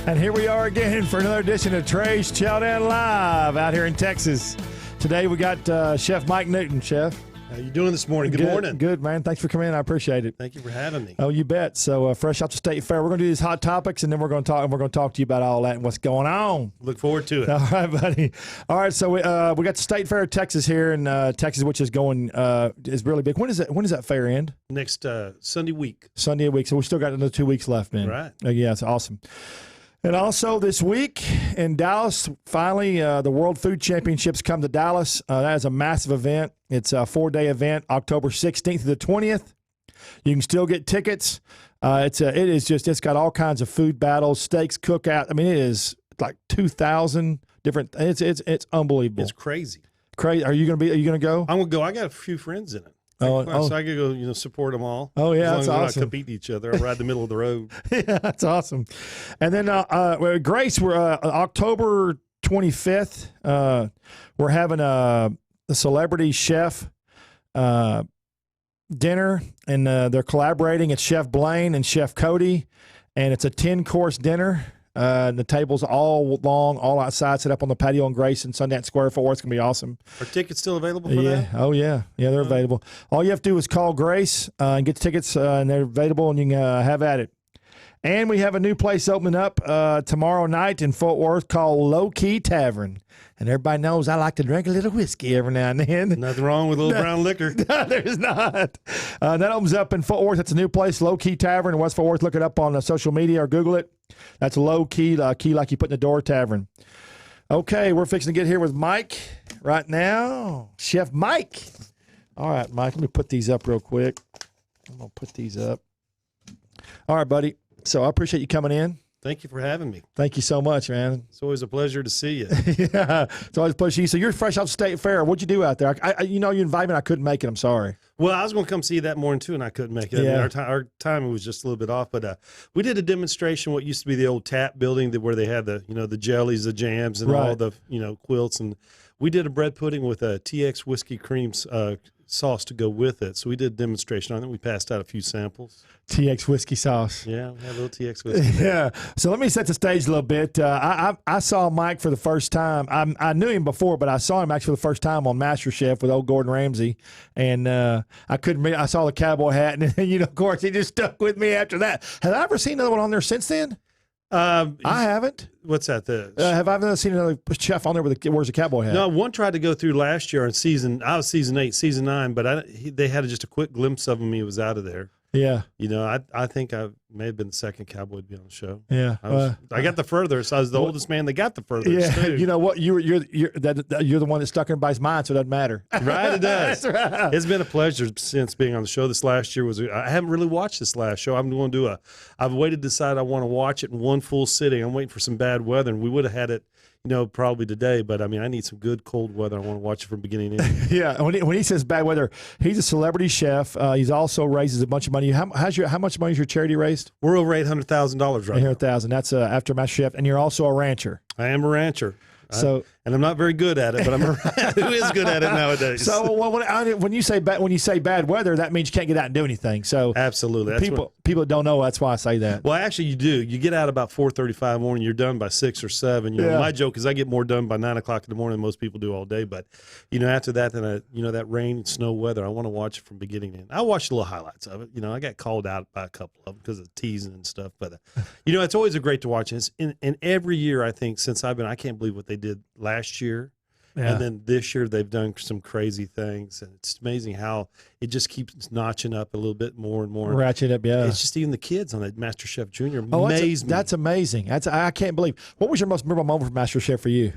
And here we are again for another edition of Trey's Chow Live out here in Texas. Today we got Chef Mike Newton. Chef, how you doing this morning? Good morning. Good, man. Thanks for coming in. I appreciate it. Thank you for having me. Oh, you bet. So fresh off the state fair, we're going to do these hot topics, and then we're going to talk to you about all that and what's going on. Look forward to it. All right, buddy. All right, so we got the state fair of Texas here in Texas, which is going is really big. When does that fair end? Next Sunday week. Sunday a week. So we still got another 2 weeks left, man. Right. Yeah, it's awesome. And also this week in Dallas, finally, the World Food Championships come to Dallas. That is a massive event. It's a 4-day event, October 16th to the 20th. You can still get tickets. It's got all kinds of food battles, steaks, cookout. I mean, it is like 2,000 different. It's unbelievable. It's crazy. Crazy. Are you gonna go? I'm gonna go. I got a few friends in it. So I could go, support them all. Oh yeah, as long that's as we're awesome. not competing each other. I'll ride the middle of the road. Yeah, that's awesome. And then Grace, we're October 25th. We're having a celebrity chef dinner, and they're collaborating. It's Chef Blaine and Chef Cody, and it's a 10-course dinner. The table's all long, all outside, set up on the patio in Grace and Sundance Square for It's going to be awesome. Are tickets still available for that? Oh, yeah. Yeah, they're available. All you have to do is call Grace and get the tickets, and they're available, and you can have at it. And we have a new place opening up tomorrow night in Fort Worth called Low Key Tavern. And everybody knows I like to drink a little whiskey every now and then. Nothing wrong with a little brown liquor. No, there's not. That opens up in Fort Worth. It's a new place, Low Key Tavern in West Fort Worth. Look it up on social media or Google it. That's Low Key, key like you put in the door tavern. Okay, we're fixing to get here with Mike right now. Chef Mike. All right, Mike, let me put these up real quick. I'm going to put these up. All right, buddy. So I appreciate you coming in. Thank you for having me. Thank you so much, man. It's always a pleasure to see you. Yeah, it's always a pleasure. So you're fresh off the state fair. What'd you do out there? You invited me. I couldn't make it. I'm sorry. Well, I was going to come see you that morning too, and I couldn't make it. Yeah. I mean, our timing was just a little bit off, but we did a demonstration. What used to be the old tap building, where they had the jellies, the jams, and all the quilts, and we did a bread pudding with a TX whiskey cream sauce to go with it. So we did a demonstration on it. We passed out a few samples. TX whiskey sauce. Yeah, we had a little TX whiskey. Yeah. So let me set the stage a little bit. I saw Mike for the first time. I knew him before, but I saw him actually for the first time on MasterChef with old Gordon Ramsay. And I saw the cowboy hat, and of course, he just stuck with me after that. Have I ever seen another one on there since then? I haven't. What's that? Have I ever seen another chef on there wears a cowboy hat? No, one tried to go through last year on I was season 8, season 9, but they had just a quick glimpse of him. He was out of there. Yeah. I think I may have been the second cowboy to be on the show. Yeah. I got the furthest. I was the oldest man that got the furthest. Yeah. Too. You know what? You're the one that stuck in everybody's mind, so it doesn't matter. Right, it does. That's right. It's been a pleasure since being on the show. This last year I haven't really watched this last show. I'm going to I've waited to decide I want to watch it in one full sitting. I'm waiting for some bad weather, and we would have had it, probably today, but I mean, I need some good cold weather. I want to watch it from beginning to end. Yeah, when he says bad weather, he's a celebrity chef. He's also raises a bunch of money. How much money is your charity raised? We're over $800,000 right now. $800,000. That's after MasterChef, and you're also a rancher. I am a rancher. And I'm not very good at it, but I'm who is good at it nowadays. So when you say bad weather, that means you can't get out and do anything. So absolutely, people don't know. That's why I say that. Well, actually, you do. You get out about 4:35 in the morning. You're done by 6 or 7. My joke is I get more done by 9 o'clock in the morning than most people do all day. But after that, then that rain and snow weather, I want to watch it from beginning to end. I watched the little highlights of it. I got called out by a couple of them because of teasing and stuff. But it's always great to watch. And every year, I think since I can't believe what they did last year. Yeah. And then this year they've done some crazy things, and it's amazing how it just keeps notching up a little bit more and more. Ratchet up, yeah. It's just even the kids on that MasterChef Junior amaze me. That's amazing. I can't believe. What was your most memorable moment for MasterChef for you?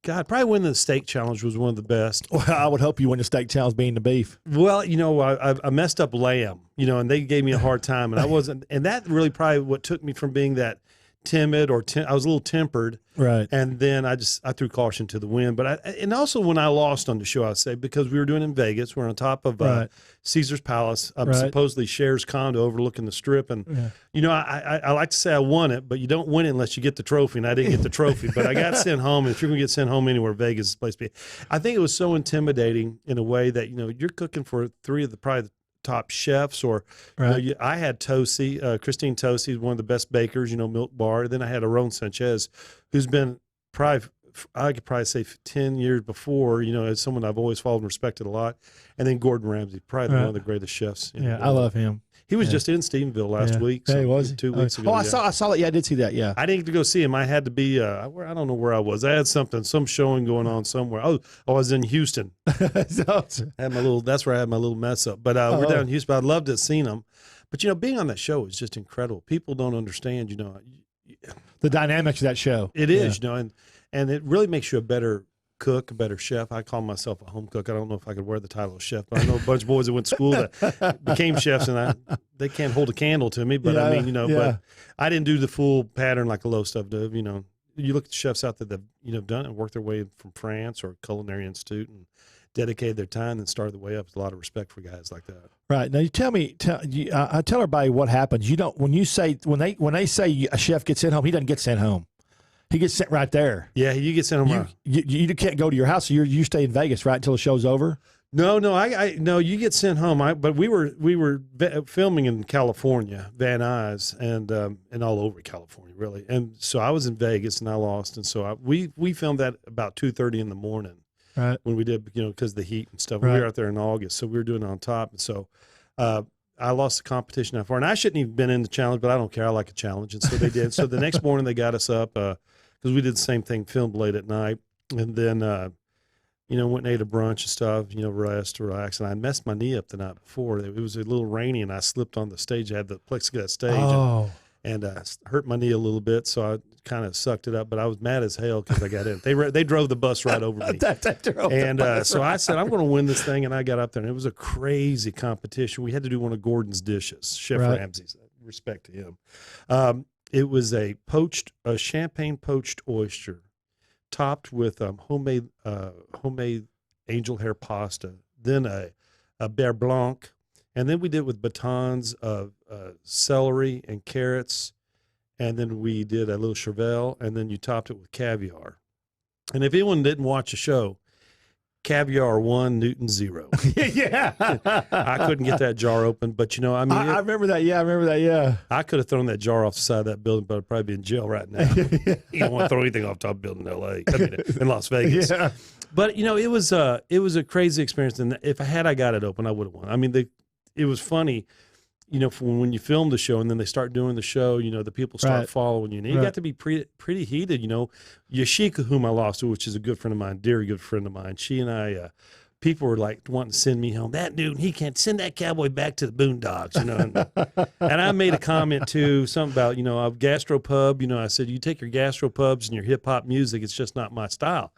Probably winning the steak challenge was one of the best. Well, I would hope you win the steak challenge being the beef. Well, I messed up lamb, and they gave me a hard time, and I wasn't, and that really probably what took me from being that timid or I was a little tempered, right? And then I threw caution to the wind. But and also when I lost on the show, I say because we were doing it in Vegas, we're on top of Caesar's Palace, supposedly Cher's condo overlooking the Strip, and I like to say I won it, but you don't win it unless you get the trophy, and I didn't get the trophy, but I got sent home. And if you're gonna get sent home anywhere, Vegas is the place to be. I think it was so intimidating in a way that you're cooking for three of the probably the top chefs, or I had Tosi, Christine Tosi, one of the best bakers, Milk Bar. Then I had Aaron Sanchez, who's been probably, I could probably say 10 years before, as someone I've always followed and respected a lot. And then Gordon Ramsay, probably one of the greatest chefs. I love him. He was just in Stephenville last week. So was 2 weeks ago. Oh, I saw it. Yeah, I did see that. Yeah. I didn't get to go see him. I had to be, I don't know where I was. I had some showing going on somewhere. Oh, I was in Houston. That's where I had my little mess up. But we're down in Houston. I'd love to have seen him. But, being on that show is just incredible. People don't understand, the dynamics of that show. It is, and it really makes you a better cook, a better chef. I call myself a home cook. I don't know if I could wear the title of chef, but I know a bunch of boys that went to school that became chefs, and they can't hold a candle to me. But but I didn't do the full pattern like a low stuff do. You look at the chefs out there that have done it and worked their way from France or Culinary Institute and dedicated their time and started the way up. There's a lot of respect for guys like that. Right. Now you tell everybody what happens. When they say a chef gets sent home, he doesn't get sent home. He gets sent right there. Yeah, you get sent home. You can't go to your house. So you stay in Vegas, right, until the show's over. No, no, you get sent home. But we were filming in California, Van Nuys, and all over California, really. And so I was in Vegas, and I lost, and so we filmed that about 2:30 in the morning, right? When we did, because of the heat and stuff. Right. We were out there in August, so we were doing it on top, and so. I lost the competition that far, and I shouldn't even been in the challenge, but I don't care. I like a challenge, and so they did. So the next morning they got us up because we did the same thing, filmed late at night, and then went and ate a brunch and stuff, rest, relax, and I messed my knee up the night before. It was a little rainy, and I slipped on the stage. I had the plexiglass stage, and hurt my knee a little bit, so I kind of sucked it up. But I was mad as hell because I got in. They drove the bus right over me, so I said, I'm going to win this thing, and I got up there, and it was a crazy competition. We had to do one of Gordon's dishes, Chef Ramsay's. Respect to him. It was a champagne poached oyster, topped with homemade angel hair pasta, then a beurre blanc. And then we did with batons of celery and carrots, and then we did a little chervil, and then you topped it with caviar. And if anyone didn't watch the show, caviar 1, Newton 0. Yeah. I couldn't get that jar open, but I remember that. Yeah, I remember that. Yeah. I could have thrown that jar off the side of that building, but I'd probably be in jail right now. You don't want to throw anything off top of building in L.A. In Las Vegas. Yeah. But it was a crazy experience, and if I got it open, I would have won. I mean, it was funny, when you film the show and then they start doing the show, the people start following you. And it got to be pretty heated, Yashika, whom I lost to, which is a good friend of mine, dear good friend of mine. She and I, people were like wanting to send me home. That dude, he can't send that cowboy back to the boondocks, And I made a comment too, something about, a gastropub. I said, you take your gastropubs and your hip hop music, it's just not my style.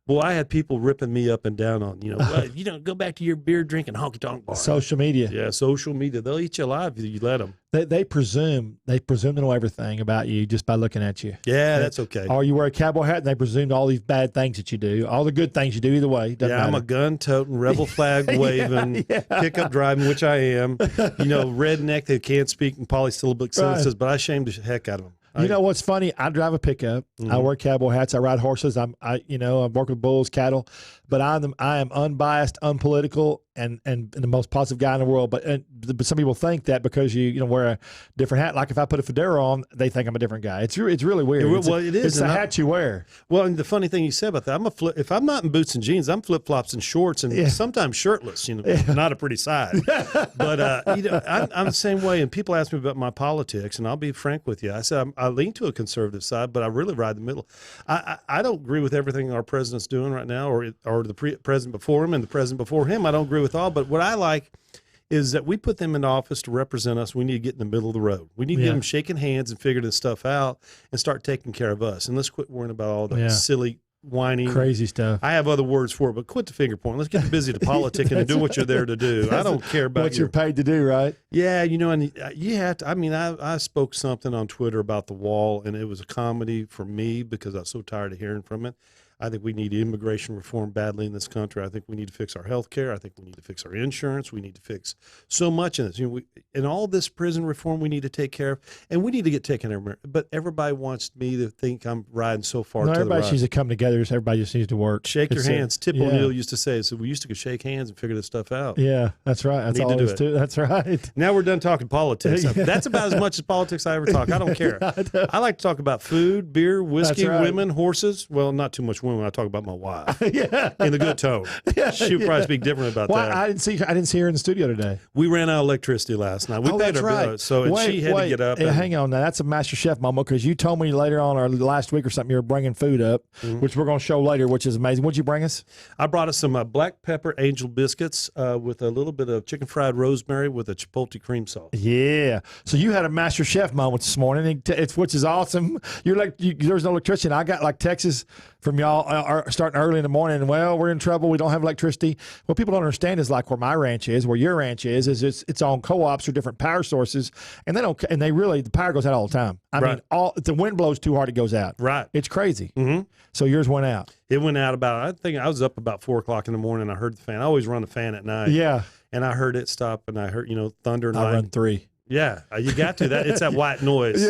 Well, I had people ripping me up and down on, go back to your beer drinking honky tonk bar. Social media. Yeah, social media. They'll eat you alive if you let them. They presume to know everything about you just by looking at you. Yeah, that's okay. Or you wear a cowboy hat and they presume all these bad things that you do, all the good things you do either way. Doesn't matter. I'm a gun toting, rebel flag waving, pickup driving, which I am. Redneck that can't speak in polysyllabic sentences, but I shamed the heck out of them. You know what's funny? I drive a pickup. Mm-hmm. I wear cowboy hats. I ride horses. I work with bulls, cattle, but I am unbiased, unpolitical, and the most positive guy in the world. But some people think that because you wear a different hat, like if I put a fedora on, they think I'm a different guy. It's really weird. It is. It's the hat you wear. Well, and the funny thing you said about that, if I'm not in boots and jeans, I'm flip flops and shorts, and sometimes shirtless. Not a pretty sight. But I'm the same way. And people ask me about my politics, and I'll be frank with you. I said I lean to a conservative side, but I really ride the middle. I don't agree with everything our president's doing right now, or the president before him and the president before him. I don't agree with all, but what I like is that we put them in office to represent us. We need to get in the middle of the road. We need to get them shaking hands and figure this stuff out and start taking care of us. And let's quit worrying about all the silly, whiny, crazy stuff. I have other words for it, but quit the finger pointing. Let's get busy to politicking and do what you're there to do. I don't care about what you're paid to do, right? Yeah, and you have to. I mean, I spoke something on Twitter about the wall, and it was a comedy for me because I was so tired of hearing from it. I think we need immigration reform badly in this country. I think we need to fix our health care. I think we need to fix our insurance. We need to fix so much in this. And all this prison reform we need to take care of, and we need to get taken care of. But everybody wants me to think I'm riding so far to the right. Everybody needs to come together. Everybody just needs to work. Shake your hands. Tip O'Neill used to say, so we used to go shake hands and figure this stuff out. Yeah, that's right. That's all it is. That's right. Now we're done talking politics. That's about as much as politics I ever talk. I don't care. I like to talk about food, beer, whiskey, women, horses. Well, not too much women. I talk about my wife. In a good tone. She'd probably speak different about that. I didn't see her in the studio today. We ran out of electricity last night. We paid her bill, so she had to get up. Hang on now. That's a Master Chef moment, because you told me later on, or last week or something, you were bringing food up, which we're going to show later, which is amazing. What'd you bring us? I brought us some black pepper angel biscuits with a little bit of chicken fried rosemary with a chipotle cream sauce. Yeah. So you had a Master Chef moment this morning, which is awesome. You're like, there's no electricity. I got like Texas from y'all are starting early in the morning. Well, we're in trouble. We don't have electricity. What people don't understand is like where my ranch is, where your ranch is it's on co-ops or different power sources, and the power goes out all the time. I mean, if the wind blows too hard, it goes out. Right. It's crazy. So yours went out. It went out I think I was up about 4 o'clock in the morning. I heard the fan. I always run the fan at night. Yeah. And I heard it stop, and I heard, thunder and lightning. I run 3. Yeah, you got to. It's that white noise.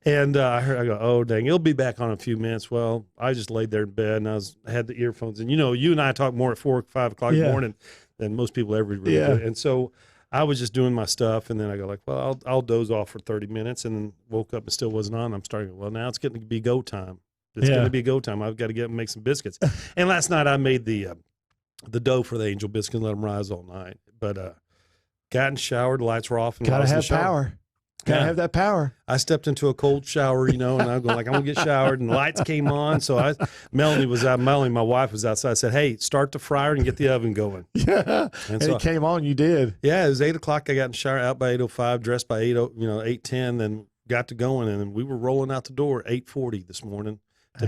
And I go, oh, dang, it'll be back on in a few minutes. Well, I just laid there in bed, and I had the earphones. And, you and I talk more at 4 or 5 o'clock in the morning than most people ever do. And so I was just doing my stuff, and then I go like, well, I'll doze off for 30 minutes, and then woke up and still wasn't on. I'm starting, well, now it's getting to be go time. It's going to be go time. I've got to get up and make some biscuits. And last night I made the dough for the angel biscuits and let them rise all night. But got in, showered, lights were off. And gotta have power. Gotta have that power. I stepped into a cold shower, and I'm going like, I'm gonna get showered, and the lights came on. So Melanie was out. Melanie, my wife, was outside. I said, hey, start the fryer and get the oven going. Yeah. And so it came on. You did. Yeah, it was 8 o'clock. I got in the shower out by 8:05, dressed by 8:10, then got to going, and we were rolling out the door at 8:40 this morning.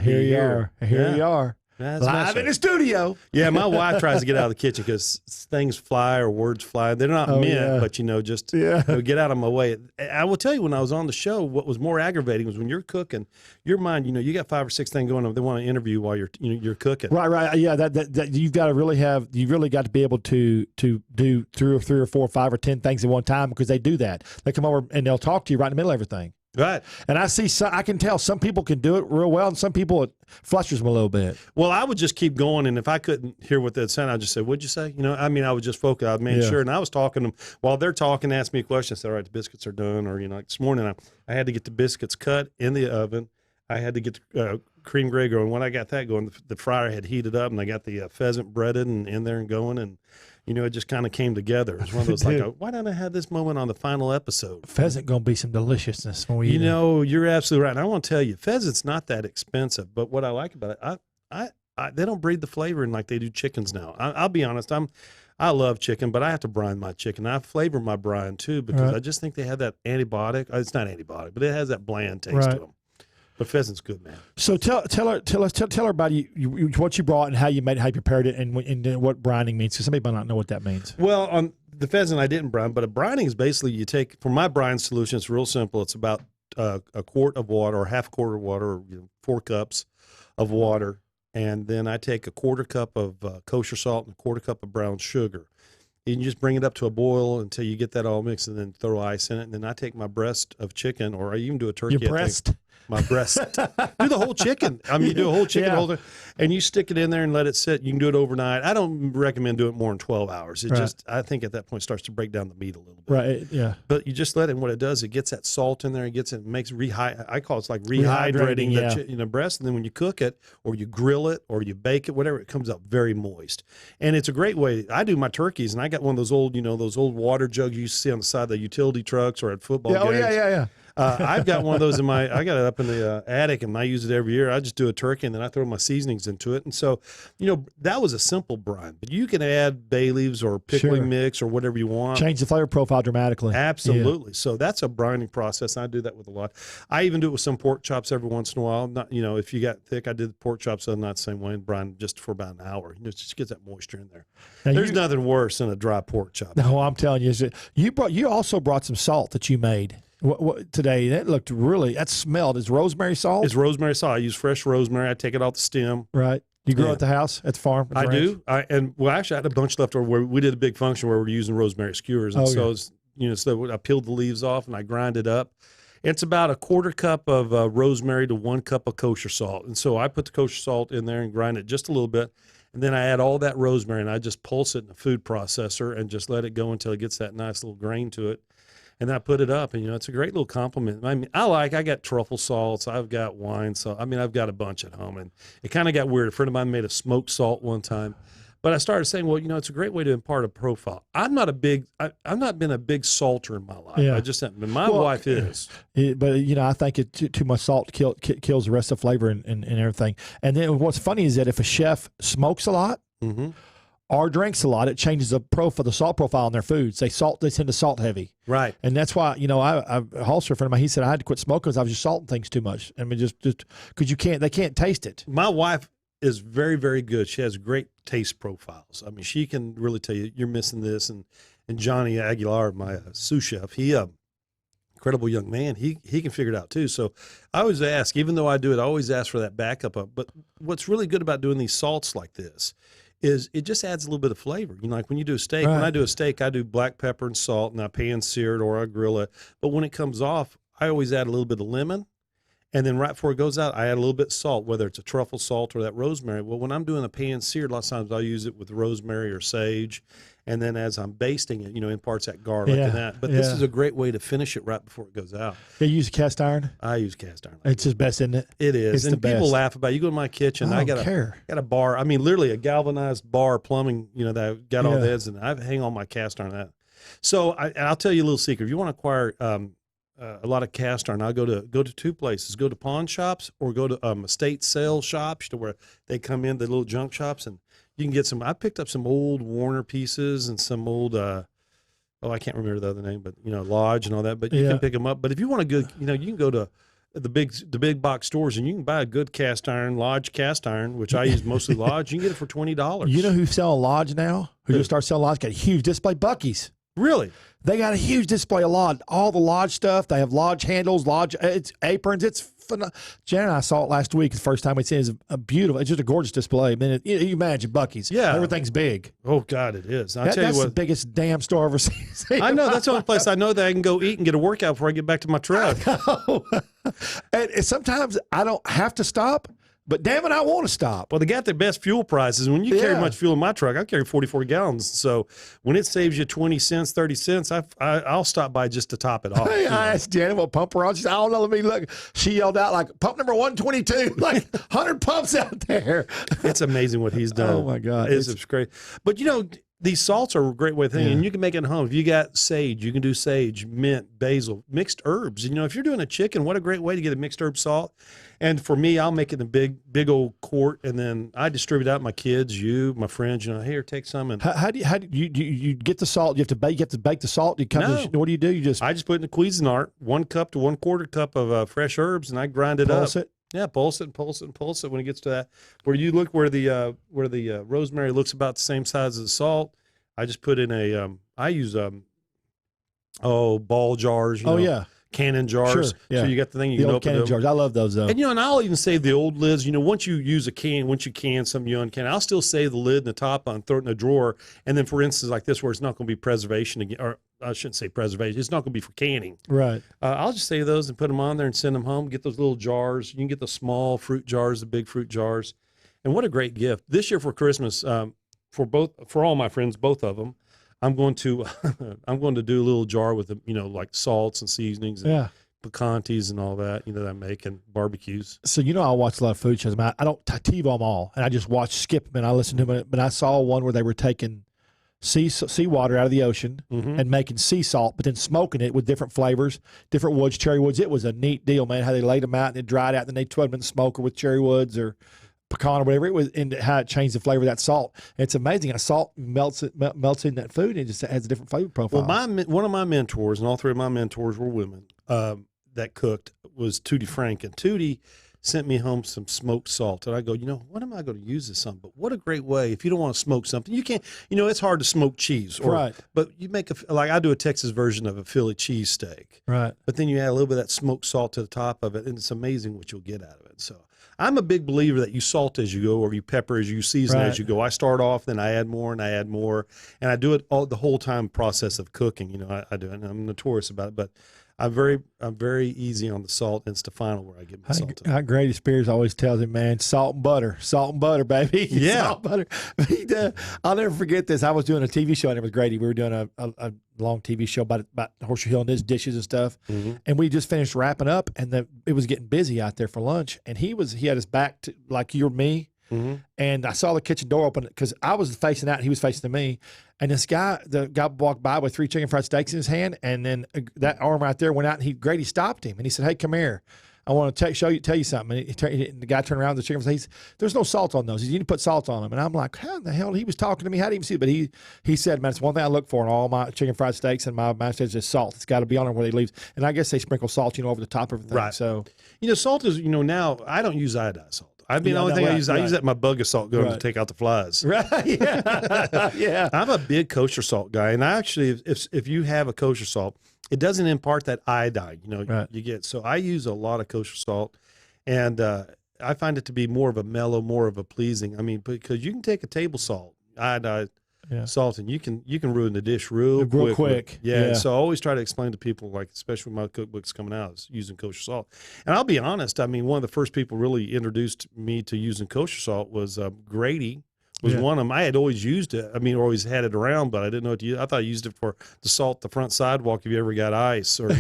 Here you are. That's live in the studio. Yeah, my wife tries to get out of the kitchen because things fly or words fly. They're not meant, but just get out of my way. I will tell you, when I was on the show, what was more aggravating was when you're cooking, your mind, you got 5 or 6 things going on. They want to interview while you're cooking. Right. Yeah, that you've got to you've really got to be able to do 3 or 4, 5 or 10 things at one time, because they do that. They come over and they'll talk to you right in the middle of everything. Right. And I can tell some people can do it real well, and some people it frustrates them a little bit. Well, I would just keep going, and if I couldn't hear what they're saying, I'd just say, what'd you say? I would just focus. I made sure, and I was talking to them while they're talking, ask me a question. I said, all right, the biscuits are done. Or, like this morning, I had to get the biscuits cut in the oven. I had to get the cream gray going. When I got that going, the fryer had heated up, and I got the pheasant breaded and in there and going, and it just kind of came together. It was one of those like, why don't I have this moment on the final episode? Pheasant gonna be some deliciousness when we eat it. You're absolutely right. And I want to tell you, pheasant's not that expensive, but what I like about it, they don't breed the flavor in like they do chickens now. I'll be honest, I love chicken, but I have to brine my chicken. I flavor my brine too, because I just think they have that antibiotic. It's not antibiotic, but it has that bland taste to them. But pheasant's good, man. So tell everybody what you brought and how you made it, how you prepared it, and what brining means, because some people might not know what that means. Well, on the pheasant, I didn't brine, but a brining is basically for my brine solution, it's real simple. It's about a quart of water or half a quart of water, or 4 cups of water, and then I take a 1/4 cup of kosher salt and a 1/4 cup of brown sugar. You can just bring it up to a boil until you get that all mixed, and then throw ice in it. And then I take my breast of chicken, or I even do a turkey. Your breast? My breast. Do the whole chicken. You do a whole chicken holder, and you stick it in there and let it sit. You can do it overnight. I don't recommend doing it more than 12 hours. I think at that point starts to break down the meat a little bit. Right. Yeah. But you just let it. And what it does, it gets that salt in there. It makes I call it like rehydrating the breast. And then when you cook it, or you grill it, or you bake it, whatever, it comes up very moist. And it's a great way. I do my turkeys, and I got one of those old, those old water jugs you see on the side of the utility trucks or at football games. Yeah. I've got one of those I got it up in the attic, and I use it every year. I just do a turkey, and then I throw my seasonings into it. And so, that was a simple brine, but you can add bay leaves or pickling mix or whatever you want. Change the flavor profile dramatically. Absolutely. Yeah. So that's a brining process. And I do that with a lot. I even do it with some pork chops every once in a while. Not, if you got thick, I did the pork chops, so not the same way, and brine just for about an hour. Just get that moisture in there. Now there's nothing worse than a dry pork chop. No, I'm telling you, you also brought some salt that you made. What today? That looked really. That smelled. Is rosemary salt? It's rosemary salt. I use fresh rosemary. I take it off the stem. Right. You grow Yeah. at the house, at the farm? At the I ranch? do. Actually, I had a bunch left over where we did a big function where we're using rosemary skewers, and Oh, so yeah. it's, so I peeled the leaves off and I grind it up. It's about a quarter cup of rosemary to 1 cup of kosher salt, and so I put the kosher salt in there and grind it just a little bit, and then I add all that rosemary and I just pulse it in a food processor and just let it go until it gets that nice little grain to it. And I put it up, and it's a great little compliment. I mean, I got truffle salts, I've got wine salt. I mean, I've got a bunch at home, and it kind of got weird. A friend of mine made a smoked salt one time, but I started saying, well, it's a great way to impart a profile. I've not been a big salter in my life. Yeah. I just haven't. But my wife is. But I think too much salt kills the rest of the flavor and everything. And then what's funny is that if a chef smokes a lot Mm-hmm. or drinks a lot, it changes the salt profile in their foods. They tend to salt heavy. Right. And that's why, a Holster friend of mine, he said I had to quit smoking because I was just salting things too much. I mean, just because they can't taste it. My wife is very, very good. She has great taste profiles. I mean, she can really tell you, you're missing this. And Johnny Aguilar, my sous chef, he incredible young man. He can figure it out too. So I always ask, even though I do it, I always ask for that backup. But what's really good about doing these salts like this is it just adds a little bit of flavor. Like when you do a steak, when I do a steak, I do black pepper and salt, and I pan sear it or I grill it. But when it comes off, I always add a little bit of lemon. And then right before it goes out, I add a little bit of salt, whether it's a truffle salt or that rosemary. Well, when I'm doing a pan seared, a lot of times I'll use it with rosemary or sage. And then as I'm basting it, imparts that garlic and that. But this is a great way to finish it right before it goes out. You use cast iron? I use cast iron. It's just best, isn't it? It is. It's and the people best. laugh about it. You go to my kitchen, I got a bar. I mean, literally a galvanized bar plumbing, that I've got all the heads, and I hang all my cast iron on that. So I'll tell you a little secret. If you want to acquire a lot of cast iron, I'll go to two places. Go to pawn shops or go to estate sale shops, to where they come in, the little junk shops, and you can get some. I picked up some old Warner pieces and some old I can't remember the other name, but Lodge and all that. But you can pick them up. But if you want a good, you can go to the big box stores and you can buy a good cast iron, Lodge cast iron, which I use mostly Lodge. You can get it for $20. You know who's selling Lodge now? Who just started selling Lodge? Got a huge display. Buc-ee's. Really? They got a huge display of Lodge. All the Lodge stuff. They have Lodge handles, Lodge aprons. It's phenomenal. Jan and I saw it last week. The first time we seen it. It's a beautiful. It's just a gorgeous display. I mean, you imagine Buc-ee's. Yeah. Everything's big. Oh God, it is. That's the biggest damn store I've ever seen. I know. That's the only place I know that I can go eat and get a workout before I get back to my truck. And sometimes I don't have to stop, but damn it, I want to stop. Well, they got the best fuel prices. When you carry much fuel in my truck, I carry 44 gallons. So when it saves you 20 cents, 30 cents, I'll stop by just to top it off. Hey, I asked Janet what pump we're on. She said, I don't know. Let me look. She yelled out like pump number 122, like 100 pumps out there. It's amazing what he's done. Oh, my God. It's great. But, these salts are a great way of thinking, and you can make it at home. If you got sage, you can do sage, mint, basil, mixed herbs. And, if you're doing a chicken, what a great way to get a mixed herb salt. And for me, I'll make it in a big old quart, and then I distribute out my kids, my friends, here, take some. And how do you get the salt? You have to bake the salt. What do you do? I just put it in the Cuisinart, 1 cup to 1/4 cup of fresh herbs, and I grind it pulse up. It? Yeah, pulse it and pulse it and pulse it when it gets to that. Where you look where the rosemary looks about the same size as the salt, I just put in I use ball jars. Cannon jars. Sure, yeah. So you got the thing you The can old open cannon them. jars. I love those though. And and I'll even save the old lids. Once you use a can, once you can something, you uncan. I'll still save the lid and the top on, throw it in a drawer. And then, for instance, like this, where it's not going to be preservation again, or I shouldn't say preservation. It's not going to be for canning. Right. I'll just save those and put them on there and send them home. Get those little jars. You can get the small fruit jars, the big fruit jars. And what a great gift this year for Christmas for all my friends, both of them. I'm going to do a little jar with like salts and seasonings. And picantes and all that, that I make, and barbecues. So, I watch a lot of food shows. I don't TiVo them all, and I just skip them, and I listen to them. But I saw one where they were taking seawater out of the ocean and making sea salt, but then smoking it with different flavors, different woods, cherry woods. It was a neat deal, man, how they laid them out and it dried out, and then they put them in the smoker with cherry woods or pecan or whatever it was, and how it changed the flavor of that salt. It's amazing how salt melts in that food and it just adds a different flavor profile. Well, one of my mentors, and all three of my mentors were women, that cooked, was Tootie Frank. And Tootie, sent me home some smoked salt. And I go, what am I going to use this on? But what a great way. If you don't want to smoke something, you can't, it's hard to smoke cheese. Right. But you make like I do a Texas version of a Philly cheesesteak. Right. But then you add a little bit of that smoked salt to the top of it, and it's amazing what you'll get out of it. So I'm a big believer that you salt as you go, or you pepper as you season as you go. I start off, then I add more, and I add more. And I do it the whole time process of cooking. I do it, and I'm notorious about it. But I'm very easy on the salt, and it's the final where I get my salt. Grady Spears always tells him, man, salt and butter, baby. Yeah. Salt and butter. I'll never forget this. I was doing a TV show, and it was Grady. We were doing a long TV show about Horseshoe Hill and his dishes and stuff. Mm-hmm. And we just finished wrapping up, and it was getting busy out there for lunch. And he had his back to, like you or me. Mm-hmm. And I saw the kitchen door open because I was facing out and he was facing to me. And the guy walked by with 3 chicken fried steaks in his hand, and then that arm right there went out, and Grady stopped him, and he said, "Hey, come here. I want to tell you something." And the guy turned around, the chicken fried steaks. There's no salt on those. You need to put salt on them. And I'm like, how in the hell? He was talking to me. How did he even see it? But he said, man, it's one thing I look for in all my chicken fried steaks and my mashed potatoes is salt. It's got to be on there where they leave. And I guess they sprinkle salt, over the top of everything. Right. So, salt is, now I don't use iodized salt. The only thing I use that my bug of salt going to take out the flies. Right. Yeah. Yeah. I'm a big kosher salt guy, and I actually, if you have a kosher salt, it doesn't impart that iodine. You get. So I use a lot of kosher salt, and I find it to be more of a mellow, more of a pleasing. I mean, because you can take a table salt, iodine salt, and you can ruin the dish real quick. Yeah. So I always try to explain to people, like, especially when my cookbook's coming out, is using kosher salt. And I'll be honest, I mean, one of the first people really introduced me to using kosher salt was Grady. Was one of them. I had always used it. I mean, always had it around, but I didn't know what to use. I thought I used it to salt the front sidewalk if you ever got ice. Or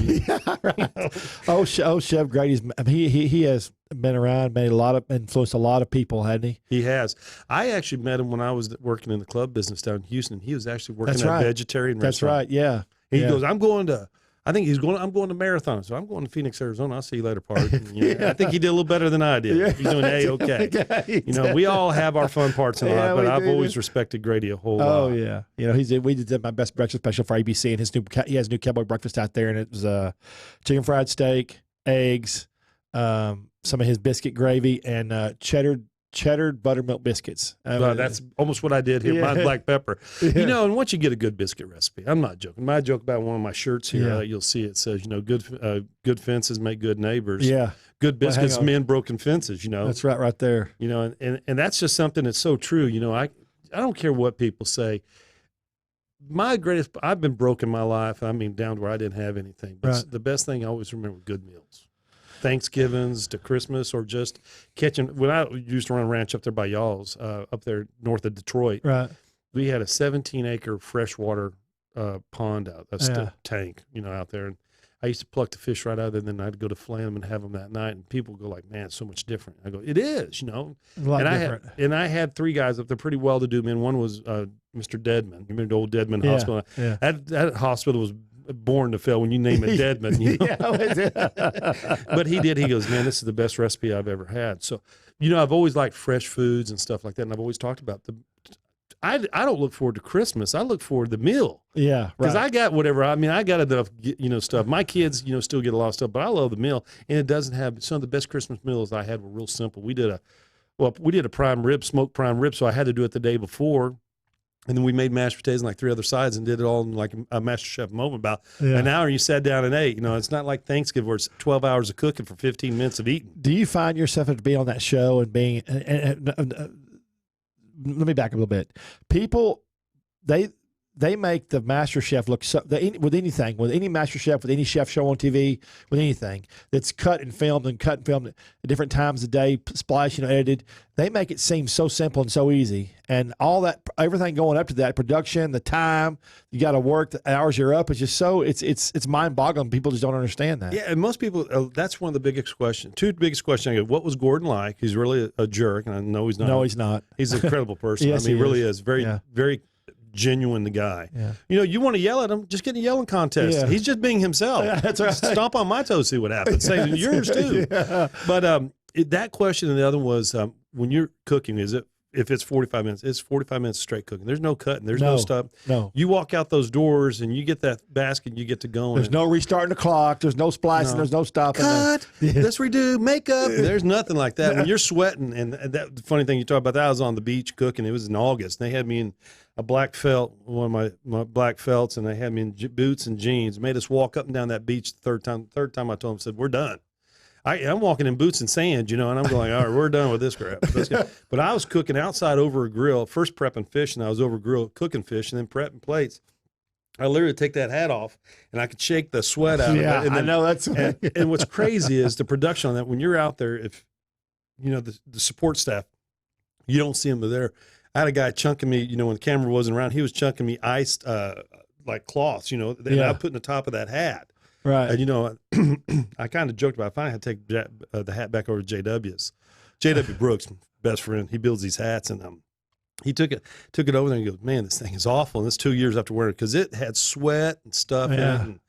Chef Grady's. He has been around, influenced a lot of people, hadn't he? He has. I actually met him when I was working in the club business down in Houston. He was actually working at a vegetarian restaurant. That's right. Yeah. He goes, I'm going to Marathon, so I'm going to Phoenix, Arizona. I'll see you later, part. I think he did a little better than I did. Yeah. He's doing okay. We all have our fun parts in life, but I've always respected Grady a whole lot. Oh yeah, we did my best breakfast special for ABC, and he has a new cowboy breakfast out there, and it was chicken fried steak, eggs, some of his biscuit gravy, and cheddar buttermilk biscuits. That's almost what I did here. Mine's black pepper. And once you get a good biscuit recipe, I'm not joking. My joke about one of my shirts here, you'll see it says, good fences make good neighbors. Yeah. Good biscuits mend broken fences, That's right there. And that's just something that's so true. I don't care what people say. I've been broke in my life. I mean, down to where I didn't have anything. But the best thing I always remember, good meals. Thanksgivings to Christmas, or just catching. When I used to run a ranch up there by y'all's, up there north of Detroit, we had a 17-acre freshwater pond tank, out there, and I used to pluck the fish right out of there, and then I'd go to flay them and have them that night, and people go like, "Man, it's so much different." I go, "It is, A lot different. I had 3 guys up there, pretty well-to-do men. One was Mr. Deadman. You remember the old Deadman Hospital? Yeah. That hospital was born to fail when you name it Deadman. But he goes, "Man, this is the best recipe I've ever had." So, I've always liked fresh foods and stuff like that, and I've always talked about I don't look forward to Christmas. I look forward to the meal. Yeah, because I got whatever. I mean, I got enough, stuff. My kids, still get a lot of stuff, but I love the meal, and it doesn't have some of the best Christmas meals I had were real simple. We did a prime rib, smoked prime rib, so I had to do it the day before. And then we made mashed potatoes and like 3 other sides and did it all in like a MasterChef moment, about an hour, and you sat down and ate. It's not like Thanksgiving where it's 12 hours of cooking for 15 minutes of eating. Do you find yourself to be on that show and being let me back up a little bit. People, they make the Master Chef look so, with any Master Chef, with any chef show on TV, with anything that's cut and filmed at different times of the day, spliced, edited. They make it seem so simple and so easy, and all that, everything going up to that, production, the time you got to work, the hours you're up, it's just so it's mind boggling. People just don't understand that. Yeah, and most people, that's one of the biggest questions. 2 biggest questions. I go, what was Gordon like? He's really a jerk, and I know he's not. No, he's not. He's an incredible person. Yes, he really is. Very, very genuine, the guy. Yeah. You want to yell at him, just get in a yelling contest. Yeah. He's just being himself. Yeah, that's right. Stomp on my toes, see what happens. Say yours too. Yeah. But that question, and the other was, when you're cooking, is if it's 45 minutes, it's 45 minutes straight cooking. There's no cutting. There's no stuff. No. You walk out those doors and you get that basket, you get to going. There's no restarting the clock. There's no splicing. There's no stopping. Cut. Let's redo makeup. There's nothing like that. When you're sweating, and that the funny thing you talk about that, I was on the beach cooking. It was in August. And they had me in a black felt, one of my black felts, and they had me in boots and jeans. Made us walk up and down that beach the third time. Third time I told them, said, we're done. I'm walking in boots and sand, and I'm going, all right, we're done with this crap. But I was cooking outside over a grill, first prepping fish, and I was over a grill cooking fish, and then prepping plates. I literally take that hat off, and I could shake the sweat out of it. And I know that's. And what's crazy is the production on that. When you're out there, if the support staff, you don't see them there. I had a guy chunking me, when the camera wasn't around, he was chunking me iced like cloths, and I put in the top of that hat. Right. And, I kind of joked about it. I finally had to take the hat back over to JW's. JW Brooks, best friend, he builds these hats, and he took it over there and he goes, man, this thing is awful. And it's 2 years after wearing it because it had sweat and stuff in it.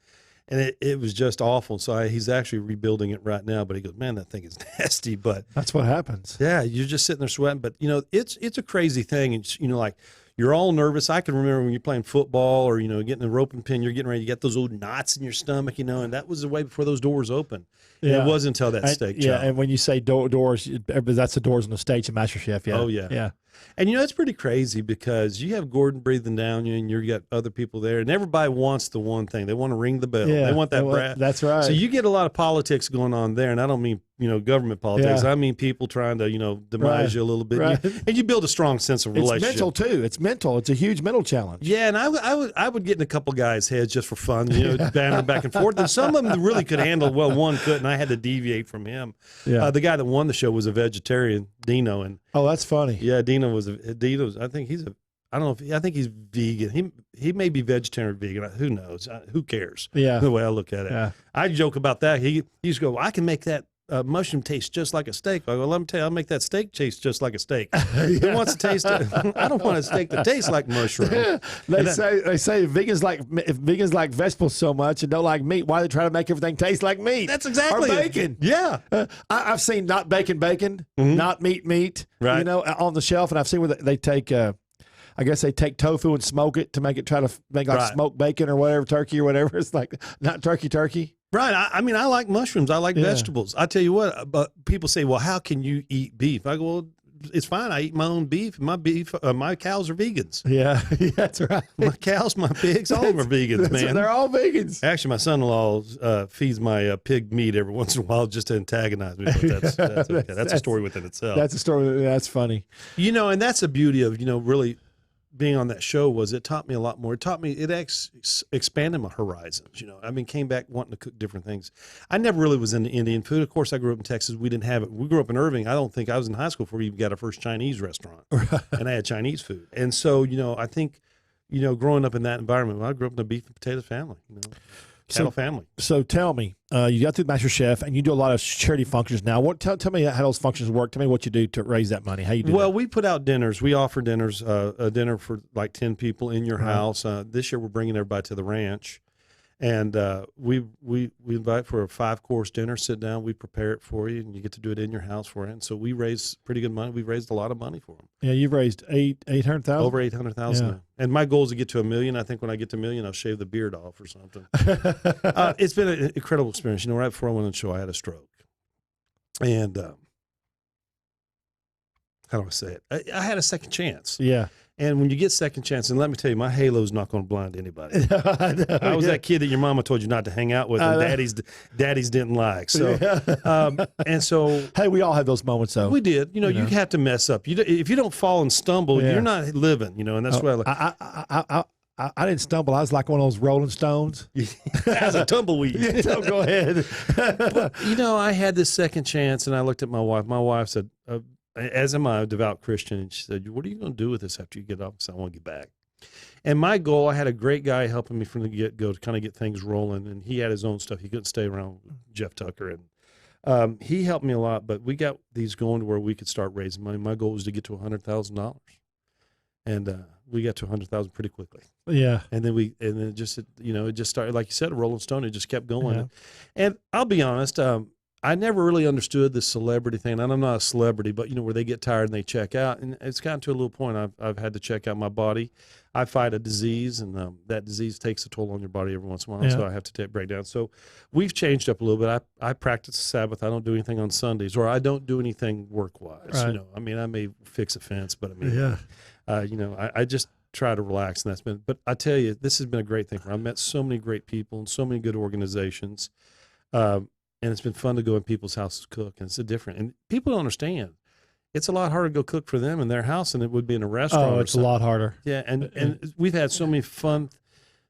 And it was just awful. So he's actually rebuilding it right now. But he goes, man, that thing is nasty. But that's what happens. Yeah, you're just sitting there sweating. But, it's a crazy thing. And, like, you're all nervous. I can remember when you're playing football or, getting a rope and pin, you're getting ready to get those old knots in your stomach, and that was the way before those doors open. Yeah. It wasn't until that steak chow. Yeah, and when you say doors, that's the doors on the stage in MasterChef. Yeah. Oh, yeah. Yeah. And, it's pretty crazy because you have Gordon breathing down you and you got other people there, and everybody wants the one thing. They want to ring the bell. Yeah, they want that brass. That's right. So you get a lot of politics going on there, and I don't mean, government politics. Yeah. I mean people trying to, demise you a little bit. Right. And you build a strong sense of relationship. It's mental, too. It's mental. It's a huge mental challenge. Yeah, and I would get in a couple guys' heads just for fun, banter back and forth. And some of them really could handle well, one couldn't. I had to deviate from him. Yeah. The guy that won the show was a vegetarian, Dino, and oh, that's funny. yeah, Dino's. I think he's I think he's vegan. He may be vegetarian or vegan. Who knows? Who cares? Yeah. The way I look at it. Yeah. I joke about that. He used to go, I can make that mushroom taste just like a steak. I go, let me tell you, I'll make that steak taste just like a steak. Who wants to taste it? I don't want a steak that tastes like mushroom. They say vegans like vegetables so much and don't like meat. Why they try to make everything taste like meat? That's exactly or bacon. Yeah. I've seen not bacon, Mm-hmm. not meat. Right. On the shelf, and I've seen where they take. I guess they take tofu and smoke it to make like Right. smoked bacon or whatever, turkey or whatever. It's like not turkey. Right. I mean, I like mushrooms. I like vegetables. I tell you what, but people say, well, how can you eat beef? I go, well, it's fine. I eat my own beef. My cows are vegans. Yeah, that's right. My cows, my pigs, all of them are vegans, man. They're all vegans. Actually, my son-in-law feeds my pig meat every once in a while just to antagonize me. But that's okay. That's a story within itself. That's a story. That's funny. And that's the beauty of, really being on that show was it taught me a lot more. It taught me, it expanded my horizons. Came back wanting to cook different things. I never really was into Indian food. Of course, I grew up in Texas. We didn't have it. We grew up in Irving. I don't think I was in high school before we even got our first Chinese restaurant. And I had Chinese food. And so, I think, growing up in that environment, I grew up in a beef and potato family, cattle family. So tell me, you got through MasterChef and you do a lot of charity functions now. Tell me how those functions work. Tell me what you do to raise that money. How you do Well, that? we put out dinners. We offer dinners, a dinner for like 10 people in your house. This year we're bringing everybody to the ranch. And we invite for a 5-course dinner, sit down, we prepare it for you, and you get to do it in your house for it. And so we raise pretty good money. We've raised a lot of money for them. Yeah, you've raised $800,000? Over 800,000. Yeah. And my goal is to get to $1 million. I think when I get to $1 million, I'll shave the beard off or something. It's been an incredible experience. Right before I went on the show, I had a stroke. And how do I say it? I had a second chance. Yeah. And when you get second chance, and let me tell you, my halo's not going to blind anybody. I was that kid that your mama told you not to hang out with, and daddies didn't like. So, and so, hey, we all had those moments, though. We did. You have to mess up. If you don't fall and stumble, you're not living. And that's what I didn't stumble. I was like one of those Rolling Stones. As a tumbleweed. So go ahead. But, I had this second chance, and I looked at my wife. My wife said, as am I, a devout Christian, and she said, what are you going to do with this after you get off? I said, I want to get back. And my goal, I had a great guy helping me from the get-go to kind of get things rolling, and he had his own stuff. He couldn't stay around Jeff Tucker, and he helped me a lot, but we got these going to where we could start raising money. My goal was to get to $100,000, and we got to $100,000 pretty quickly. Yeah. And then it just started, like you said, a Rolling Stone. It just kept going. Yeah. And I'll be honest, I never really understood the celebrity thing, and I'm not a celebrity, but where they get tired and they check out, and it's gotten to a little point. I've had to check out my body. I fight a disease, and that disease takes a toll on your body every once in a while, so I have to break down. So we've changed up a little bit. I practice the Sabbath. I don't do anything on Sundays, or I don't do anything work wise. Right. I mean, I may fix a fence, but I just try to relax, and that's been. But I tell you, this has been a great thing. I've met so many great people and so many good organizations. And it's been fun to go in people's houses cook, and it's different. And people don't understand. It's a lot harder to go cook for them in their house than it would be in a restaurant. Oh, it's a lot harder. Yeah, and we've had so many fun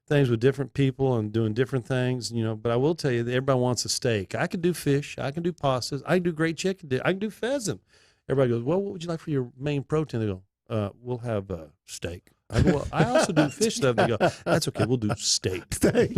things with different people and doing different things, But I will tell you that everybody wants a steak. I can do fish. I can do pastas. I can do great chicken. I can do pheasant. Everybody goes, well, what would you like for your main protein? They go, we'll have steak. I go, well, I also do fish stuff. They go, that's okay. We'll do steak.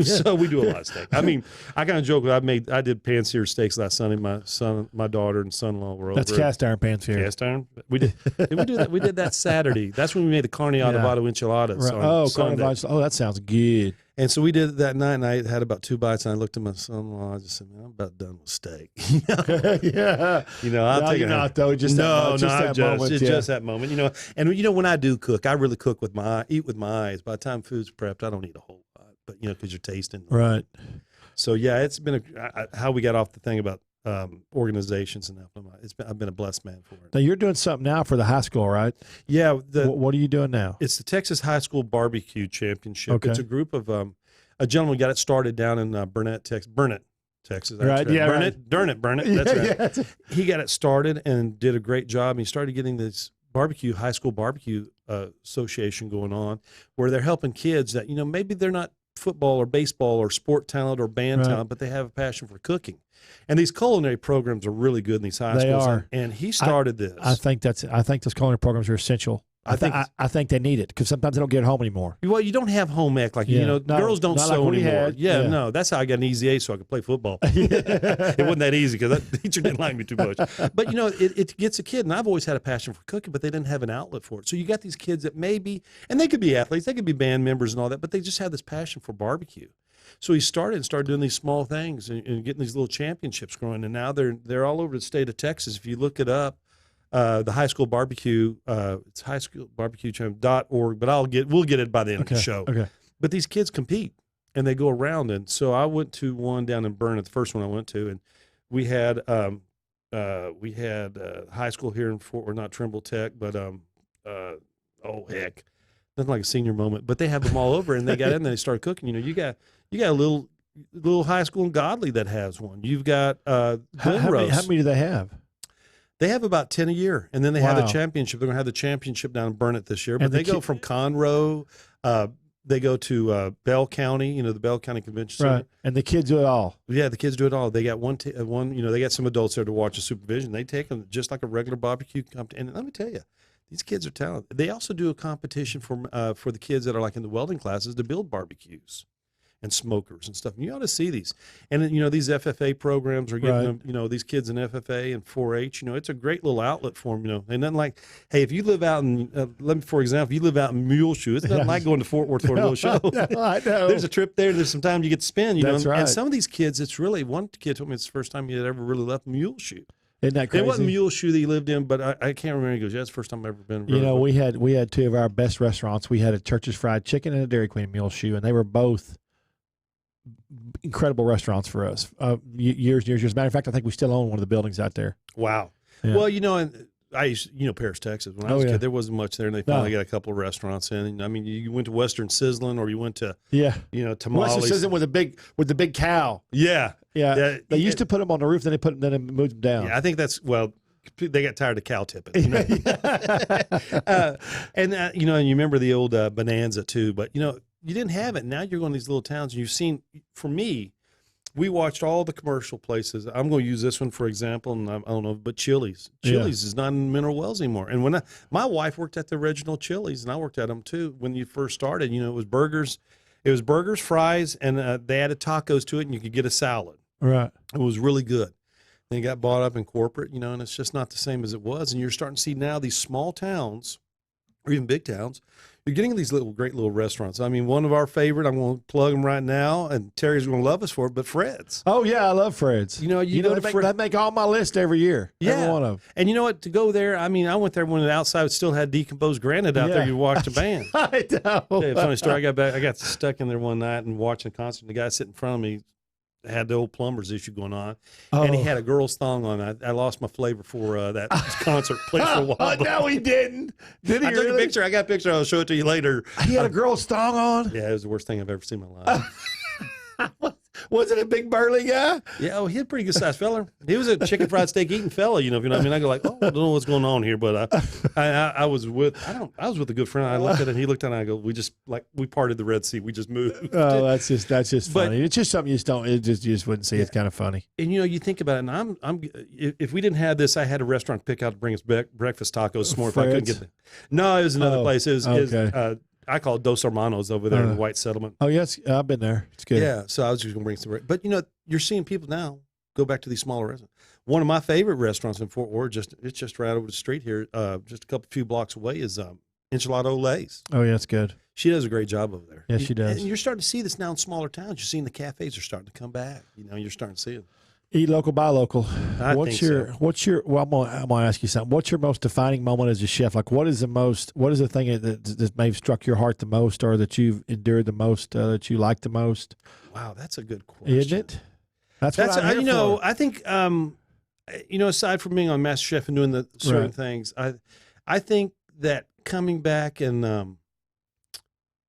So we do a lot of steak. I mean, I kind of joke. I did pan-seared steaks last Sunday. My daughter and son-in-law were over. That's cast iron pan-seared. Cast iron. We did that. We did that Saturday. That's when we made the carne adobado enchiladas. Right. Oh, carne adobado. Oh, that sounds good. And so we did it that night, and I had about 2 bites, and I looked at my son-in-law. I just said, "Man, I'm about done with steak." Yeah. I'll take it. Not though. Just that moment. And when I do cook, I really cook with eat with my eyes. By the time food's prepped, I don't eat a whole lot, but because you're tasting. Right. So yeah, it's been how we got off the thing about organizations and that. I've been a blessed man for it. Now you're doing something now for the high school, right? Yeah. What are you doing now? It's the Texas High School Barbecue Championship. Okay. It's a group of a gentleman got it started down in Burnet, Texas. Texas. That's right. Yeah. Burnet. That's right. He got it started and did a great job. He started getting this high school barbecue association going on, where they're helping kids that maybe they're not football or baseball or sport talent or band talent, but they have a passion for cooking. And these culinary programs are really good in these high schools. Are. And he started this. I think those culinary programs are essential. I think they need it because sometimes they don't get home anymore. Well, you don't have home ec girls don't sew like anymore. No, that's how I got an easy A so I could play football. It wasn't that easy because that teacher didn't like me too much. But it gets a kid, and I've always had a passion for cooking, but they didn't have an outlet for it. So you got these kids that maybe, and they could be athletes, they could be band members and all that, but they just have this passion for barbecue. So he started doing these small things and getting these little championships growing, and now they're all over the state of Texas. If you look it up. The high school barbecue, it's highschoolbarbecuechamp.org, but we'll get it by the end of the show. Okay. But these kids compete and they go around. And so I went to one down in Burnet, the first one I went to, and we had high school here in not Trimble Tech, but nothing like a senior moment. But they have them all over, and they got in and they started cooking. You got a little high school in Godley that has one. You've got how many do they have? They have about 10 a year, and then they have the championship. They're going to have the championship down in Burnet this year. But they go from Conroe. They go to Bell County, the Bell County Convention Center. Right, and the kids do it all. Yeah, the kids do it all. They got one. They got some adults there to watch the supervision. They take them just like a regular barbecue competition. And let me tell you, these kids are talented. They also do a competition for the kids that are like in the welding classes to build barbecues and smokers and stuff. And you ought to see these. And these FFA programs are getting them, these kids in FFA and 4-H, it's a great little outlet for them, And nothing like, hey, if you live out in, for example, if you live out in Muleshoe, it's nothing like going to Fort Worth for a little show. I know. There's a trip there. There's some time you get to spend, That's right. And some of these kids, it's really, one kid told me it's the first time he had ever really left Muleshoe. Isn't that crazy? It wasn't Muleshoe that he lived in, but I can't remember. He goes, yeah, it's the first time I've ever been. We had two of our best restaurants. We had a Church's Fried Chicken and a Dairy Queen Muleshoe, and they were both incredible restaurants for us. Years. As a matter of fact, I think we still own one of the buildings out there. Wow. Yeah. Well, and I used, Paris, Texas. When I was a kid, there wasn't much there, and they finally got a couple of restaurants in. I mean, you went to Western Sizzlin', or you went to Tamales. Western Sizzlin' with the big cow. Yeah. They used to put them on the roof, then they moved them down. Yeah, I think they got tired of cow tipping. And you remember the old Bonanza too, but you didn't have it. Now you're going to these little towns, and you've seen. For me, we watched all the commercial places. I'm going to use this one for example, and I don't know, but Chili's is not in Mineral Wells anymore. And when my wife worked at the original Chili's, and I worked at them too when you first started. It was burgers, fries, and they added tacos to it, and you could get a salad. Right. It was really good. Then it got bought up in corporate, and it's just not the same as it was. And you're starting to see now these small towns, or even big towns, You're getting these great little restaurants. I mean, one of our favorite, I'm going to plug them right now, and Terry's going to love us for it, but Fred's. Oh, yeah, I love Fred's. You know, they make all my list every year. Yeah. Every one of them. And you know what? To go there, I mean, I went there when the outside still had decomposed granite out there. You watched the band. I know. Tell you a funny story. I got stuck in there one night and watching a concert. The guy sitting in front of me had the old plumber's issue going on, and he had a girl's thong on. I lost my flavor for that concert. Played for a while. No, he didn't. Did he? I took a picture. I got a picture. I'll show it to you later. He had a girl's thong on. Yeah, it was the worst thing I've ever seen in my life. Was it a big burly guy? Yeah, he had a pretty good sized fella. He was a chicken fried steak eating fella, you know what I mean? I go like, oh, I don't know what's going on here, but I was with a good friend. I looked at it and he looked at it and I go, we parted the Red Sea. We just moved. Oh, that's just funny. It's just something you just wouldn't see. It's kind of funny. And you think about it, and if we didn't have this, I had a restaurant to pick out to bring us breakfast tacos this morning if I couldn't get them. No, it was another place. It was okay. I call it Dos Hermanos over there in the White Settlement. Oh, yes. I've been there. It's good. Yeah. So I was just going to bring some. But, you're seeing people now go back to these smaller restaurants. One of my favorite restaurants in Fort Worth, it's just right over the street here, just a few blocks away, is Enchilada Olay's. Oh, yeah. It's good. She does a great job over there. Yes, she does. And you're starting to see this now in smaller towns. You're seeing the cafes are starting to come back. You're starting to see it. Eat local, buy local. What's your? Well, I'm gonna ask you something. What's your most defining moment as a chef? Like, what is the thing that may have struck your heart the most, or that you've endured the most, that you like the most? Wow, that's a good question, isn't it? That's what I'm here for. I think aside from being on MasterChef and doing the certain things, I think that coming back and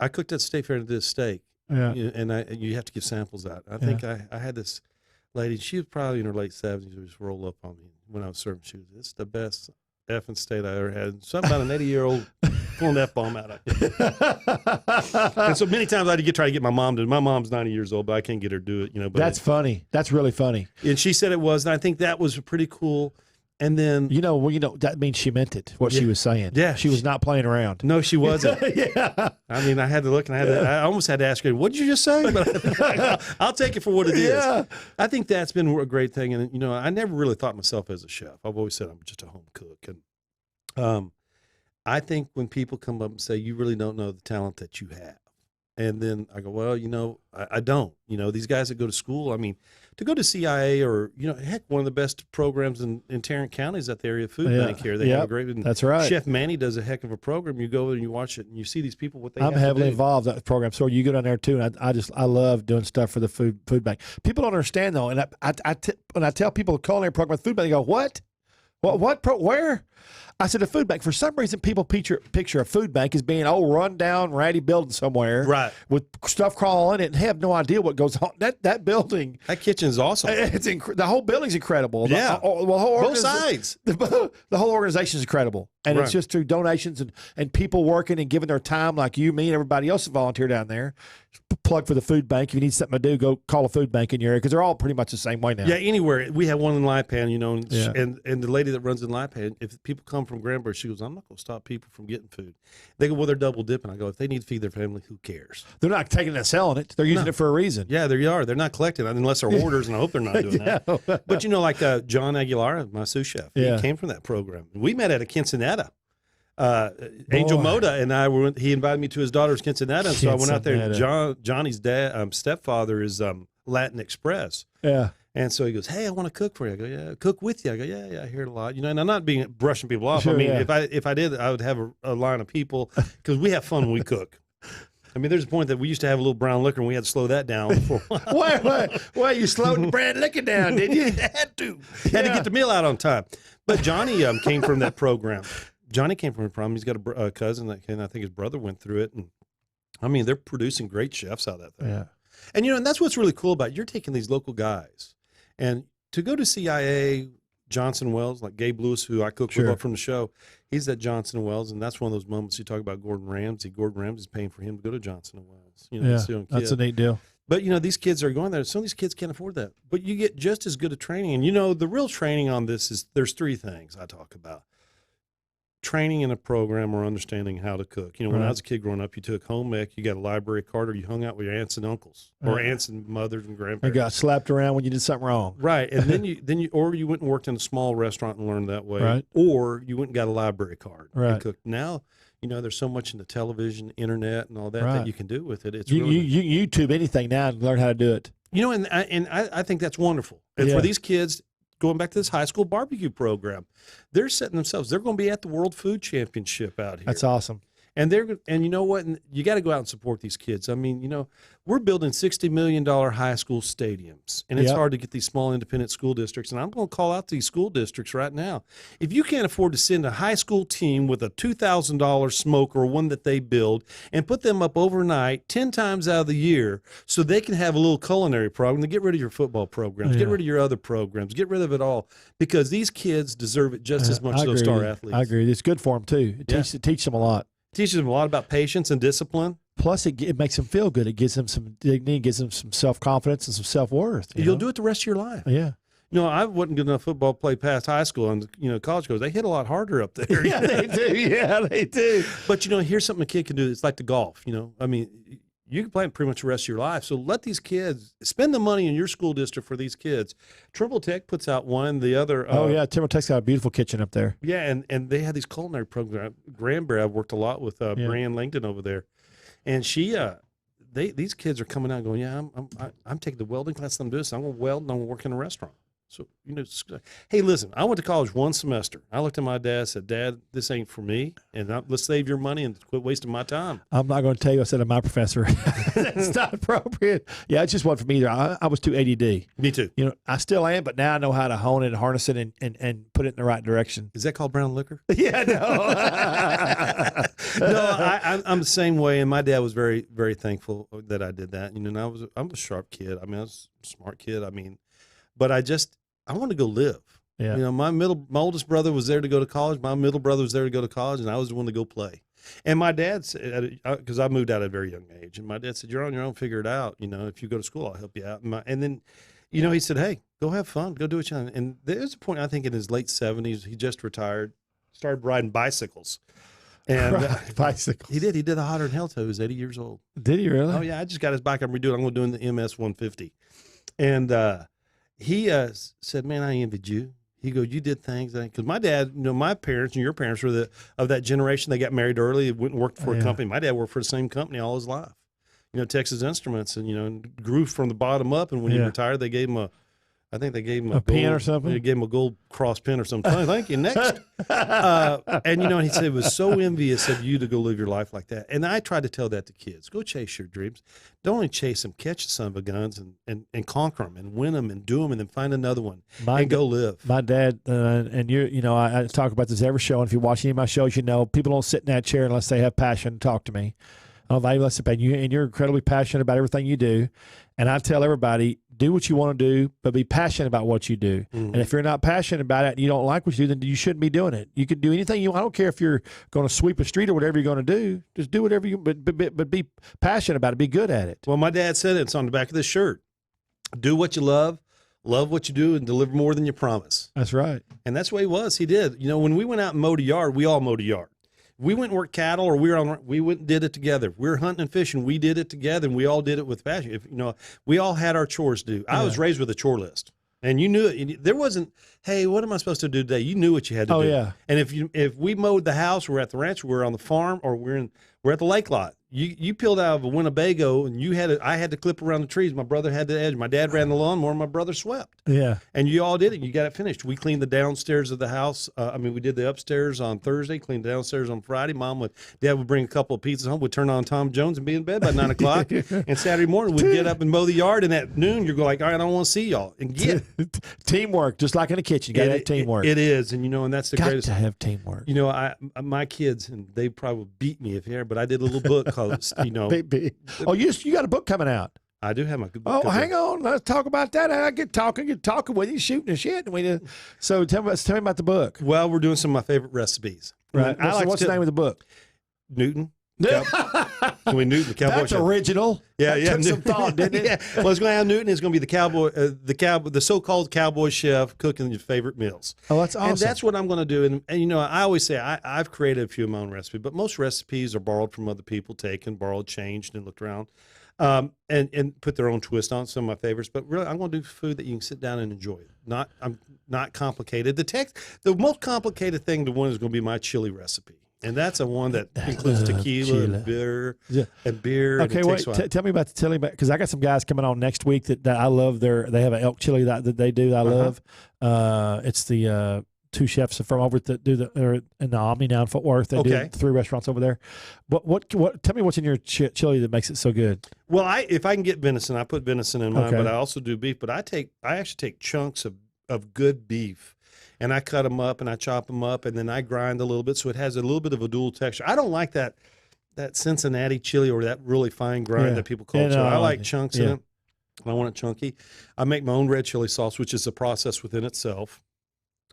I cooked at State Fair and did a steak. Yeah, and you have to give samples out. I think I had this lady, she was probably in her late 70s, who just rolled up on me when I was serving. She was, it's the best effing steak I ever had. Something about an 80-year-old pulling that bomb out of it. And so many times I had to try to get my mom to. My mom's 90 years old, but I can't get her to do it. But that's funny. That's really funny. And she said it was, and I think that was pretty cool. And then that means she meant it. What she was saying. Yeah, she was not playing around. No, she wasn't. Yeah. I mean, I had to look, and I almost had to ask her, "What did you just say?" But I'll take it for what it is. Yeah. I think that's been a great thing, and I never really thought myself as a chef. I've always said I'm just a home cook, and I think when people come up and say, "You really don't know the talent that you have," and then I go, "Well, I don't." These guys that go to school, I mean, to go to CIA or, heck, one of the best programs in Tarrant County is at the area food bank here. They have a great, that's right. Chef Manny does a heck of a program. You go and you watch it and you see these people, what they I'm heavily involved in that program. So you go down there too. And I love doing stuff for the food bank. People don't understand though. And when I tell people the culinary program, food bank, they go, what? Where? I said, a food bank. For some reason, people picture a food bank as being an old, run-down, ratty building somewhere, right, with stuff crawling in it, and have no idea what goes on. That building, that kitchen is awesome. The whole building's incredible. Yeah, the whole both sides. The whole organization is incredible, and it's just through donations and people working and giving their time, like you, me, and everybody else that volunteer down there. Plug for the food bank. If you need something to do, go call a food bank in your area, because they're all pretty much the same way now. Yeah, anywhere. We have one in Lipan, and the lady that runs in Lipan, if people come from Granbury, she goes, I'm not going to stop people from getting food. They go, well, they're double dipping. I go, if they need to feed their family, who cares? They're not taking it and selling it. They're using it for a reason. Yeah, they are. They're not collecting it unless they're orders, and I hope they're not doing that. But like John Aguilar, my sous chef, he came from that program. We met at a quinceanera. Angel Moda and I were. He invited me to his daughter's quinceanera, and so I went out there. Johnny's dad, stepfather, is Latin Express. Yeah. And so he goes, "Hey, I want to cook for you." I go, "Yeah, cook with you." I go, "Yeah, I hear it a lot." And I'm not brushing people off. Sure, I mean, if I did, I would have a line of people, because we have fun when we cook. I mean, there's a point that we used to have a little brown liquor, and we had to slow that down for a while. Wait, you slowed the brown liquor down, did you? Had to get the meal out on time. But Johnny came from that program. Johnny came from a problem. He's got a cousin that I think his brother went through it. And I mean, they're producing great chefs out of that thing. Yeah. And, and that's what's really cool about it. You're taking these local guys, and to go to CIA, Johnson Wells, like Gabe Lewis, who I cooked with up from the show, he's at Johnson Wells. And that's one of those moments you talk about Gordon Ramsay. Gordon Ramsay's paying for him to go to Johnson Wells. That's a neat deal. But, these kids are going there. Some of these kids can't afford that. But you get just as good a training. And, the real training on this is there's three things I talk about. Training in a program or understanding how to cook. When I was a kid growing up, you took home ec, you got a library card, or you hung out with your aunts and uncles, or aunts and mothers and grandparents. You got slapped around when you did something wrong. Right. And then you went and worked in a small restaurant and learned that way. Right. Or you went and got a library card and right. cooked. Now, there's so much in the television, internet, and all that Right. that you can do with it. It's You, really you YouTube anything now and learn how to do it. and I think that's wonderful. And Yeah. for these kids, going back to this high school barbecue program, they're setting themselves. They're going to be at the World Food Championship out here. That's awesome. And you know what? And you got to go out and support these kids. I mean, we're building $60 million high school stadiums, and it's Yep. hard to get these small independent school districts. And I'm going to call out these school districts right now. If you can't afford to send a high school team with a $2,000 smoker, or one that they build, and put them up overnight 10 times out of the year so they can have a little culinary program, to get rid of your football programs, get Yeah. rid of your other programs, get rid of it all, because these kids deserve it just as much I as those agree. star athletes. I agree. It's good for them too. It Yeah. teaches them a lot. Teaches them a lot about patience and discipline. Plus, it makes them feel good. It gives them some dignity, gives them some self-confidence and some self-worth. You'll do it the rest of your life. Yeah. I wasn't good enough football play past high school, and college goes. They hit a lot harder up there. Yeah, they do. Yeah, they do. But here's something a kid can do. It's like the golf. I mean, you can play it pretty much the rest of your life. So let these kids spend the money in your school district for these kids. Trimble Tech puts out one. The other. Oh yeah, Timber Tech's got a beautiful kitchen up there. Yeah, and they have these culinary programs. Granbury, I've worked a lot with Brian Langdon over there, and she. These kids are coming out and going, yeah, I'm taking the welding class. I'm doing this. I'm going to weld and I'm going to work in a restaurant. So, hey, listen, I went to college one semester. I looked at my dad and said, Dad, this ain't for me. And let's save your money and quit wasting my time. I'm not going to tell you I said to my professor. That's not appropriate. Yeah, it's just one for me either. I was too ADD. Me too. I still am, but now I know how to hone it and harness it and put it in the right direction. Is that called brown liquor? Yeah, no. No, I'm the same way. And my dad was very, very thankful that I did that. And I'm a sharp kid. I mean, I was a smart kid. I mean, but I want to go live. Yeah. My oldest brother was there to go to college. My middle brother was there to go to college, and I was the one to go play. And my dad said, because I moved out at a very young age, and my dad said, "You're on your own. Figure it out. If you go to school, I'll help you out." And then, he said, "Hey, go have fun. Go do what you want." And there's a point, I think, in his late 70s, he just retired, started riding bicycles. And bicycles. He did. He did the hotter than hell till he was 80 years old. Did he really? Oh yeah, I just got his bike. I'm redoing. I'm going to do the MS 150, and he said, "Man, I envied you." He goes, "You did things." Because my dad, my parents and your parents were of that generation. They got married early, went and worked for a company. My dad worked for the same company all his life. Texas Instruments, and grew from the bottom up. And when he retired, they gave him a pen or something. They gave him a gold cross pin or something. Thank you. Next, and he said it was so envious of you to go live your life like that. And I tried to tell that to kids: go chase your dreams. Don't only chase them, catch the son of a guns and conquer them and win them and do them, and then find another one and go live. My dad and I talk about this every show. And if you watch any of my shows, people don't sit in that chair unless they have passion to talk to me. I don't value less than you, and you're incredibly passionate about everything you do. And I tell everybody, do what you want to do, but be passionate about what you do. Mm-hmm. And if you're not passionate about it and you don't like what you do, then you shouldn't be doing it. You can do anything you want. I don't care if you're going to sweep a street or whatever you're going to do. Just do whatever you, but be passionate about it. Be good at it. Well, my dad said it's on the back of this shirt. Do what you love what you do, and deliver more than you promise. That's right. And that's the way he was. He did. When we went out and mowed a yard, we all mowed a yard. We went and worked cattle, or we went and did it together. We were hunting and fishing. We did it together, and we all did it with passion. We all had our chores to do. I was raised with a chore list, and you knew it. There wasn't, hey, what am I supposed to do today? You knew what you had to do. Yeah. And if we mowed the house, we're at the ranch, we're on the farm, or we're at the lake lot. You peeled out of a Winnebago, and I had to clip around the trees. My brother had the edge. My dad ran the lawnmower. My brother swept. Yeah. And you all did it. You got it finished. We cleaned the downstairs of the house. We did the upstairs on Thursday, cleaned the downstairs on Friday. Dad would bring a couple of pizzas home. We'd turn on Tom Jones and be in bed by 9 o'clock. And Saturday morning, we'd get up and mow the yard. And at noon, you're like, all right, I don't want to see y'all. And teamwork, just like in the kitchen. You got to have teamwork. It is. And, and that's the greatest. Got to have teamwork. My kids, and they probably beat me if here, but I did a little book called, Oh, you got a book coming out. I do have my good book. Oh, hang on. Let's talk about that. I get talking with you, shooting and shit. So tell me about the book. Well, we're doing some of my favorite recipes. Right. What's the name of the book? Newton. Newton, the cowboy. That's chef. Original. Yeah, yeah. Took some thought, didn't it? Yeah. Well, it's going to have Newton. It's going to be the so-called cowboy chef cooking your favorite meals. Oh, that's awesome. And that's what I'm going to do. And I always say I've created a few of my own recipes, but most recipes are borrowed from other people, taken, borrowed, changed, and looked around, and put their own twist on some of my favorites. But really, I'm going to do food that you can sit down and enjoy. I'm not complicated. The most complicated thing to one is going to be my chili recipe. And that's a one that includes tequila and beer. Yeah. And beer. Okay, and wait. Tell me about the chili, because I got some guys coming on next week that I love. They have an elk chili that they do. That I love. It's the two chefs from over that do in the Omni now in Fort Worth. They do 3 restaurants over there. But what? Tell me what's in your chili that makes it so good. Well, if I can get venison, I put venison in mine, but I also do beef. But I actually take chunks of good beef, and I cut them up and I chop them up, and then I grind a little bit so it has a little bit of a dual texture. I don't like that Cincinnati chili or that really fine grind that people call it. So I like chunks in it. I want it chunky. I make my own red chili sauce, which is a process within itself.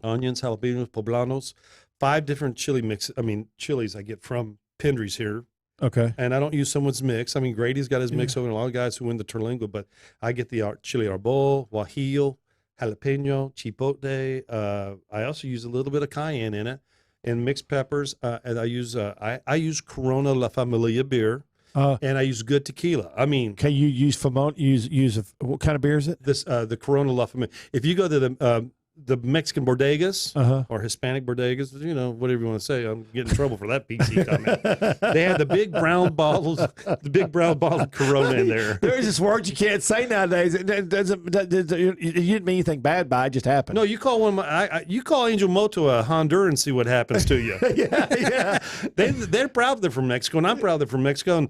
Onions, jalapenos, poblanos, 5 different chilies I get from Pendry's here. Okay. And I don't use someone's mix. I mean, Grady's got his mix over, and a lot of guys who win the Terlingo, but I get the chili arbol, guajillo, jalapeno, chipotle. I also use a little bit of cayenne in it, and mixed peppers. And I use Corona La Familia beer. And I use good tequila. I mean, can you use what kind of beer is it? The Corona La Familia. If you go to the Mexican bodegas or Hispanic bodegas, whatever you want to say. I'm getting in trouble for that PC comment. They have the big brown bottle of Corona in there. There's this word you can't say nowadays. You didn't mean anything bad by it, it just happened. No, you call you call Angel Moto a Honduran and see what happens to you. yeah. They're proud they're from Mexico, and I'm proud they're from Mexico. And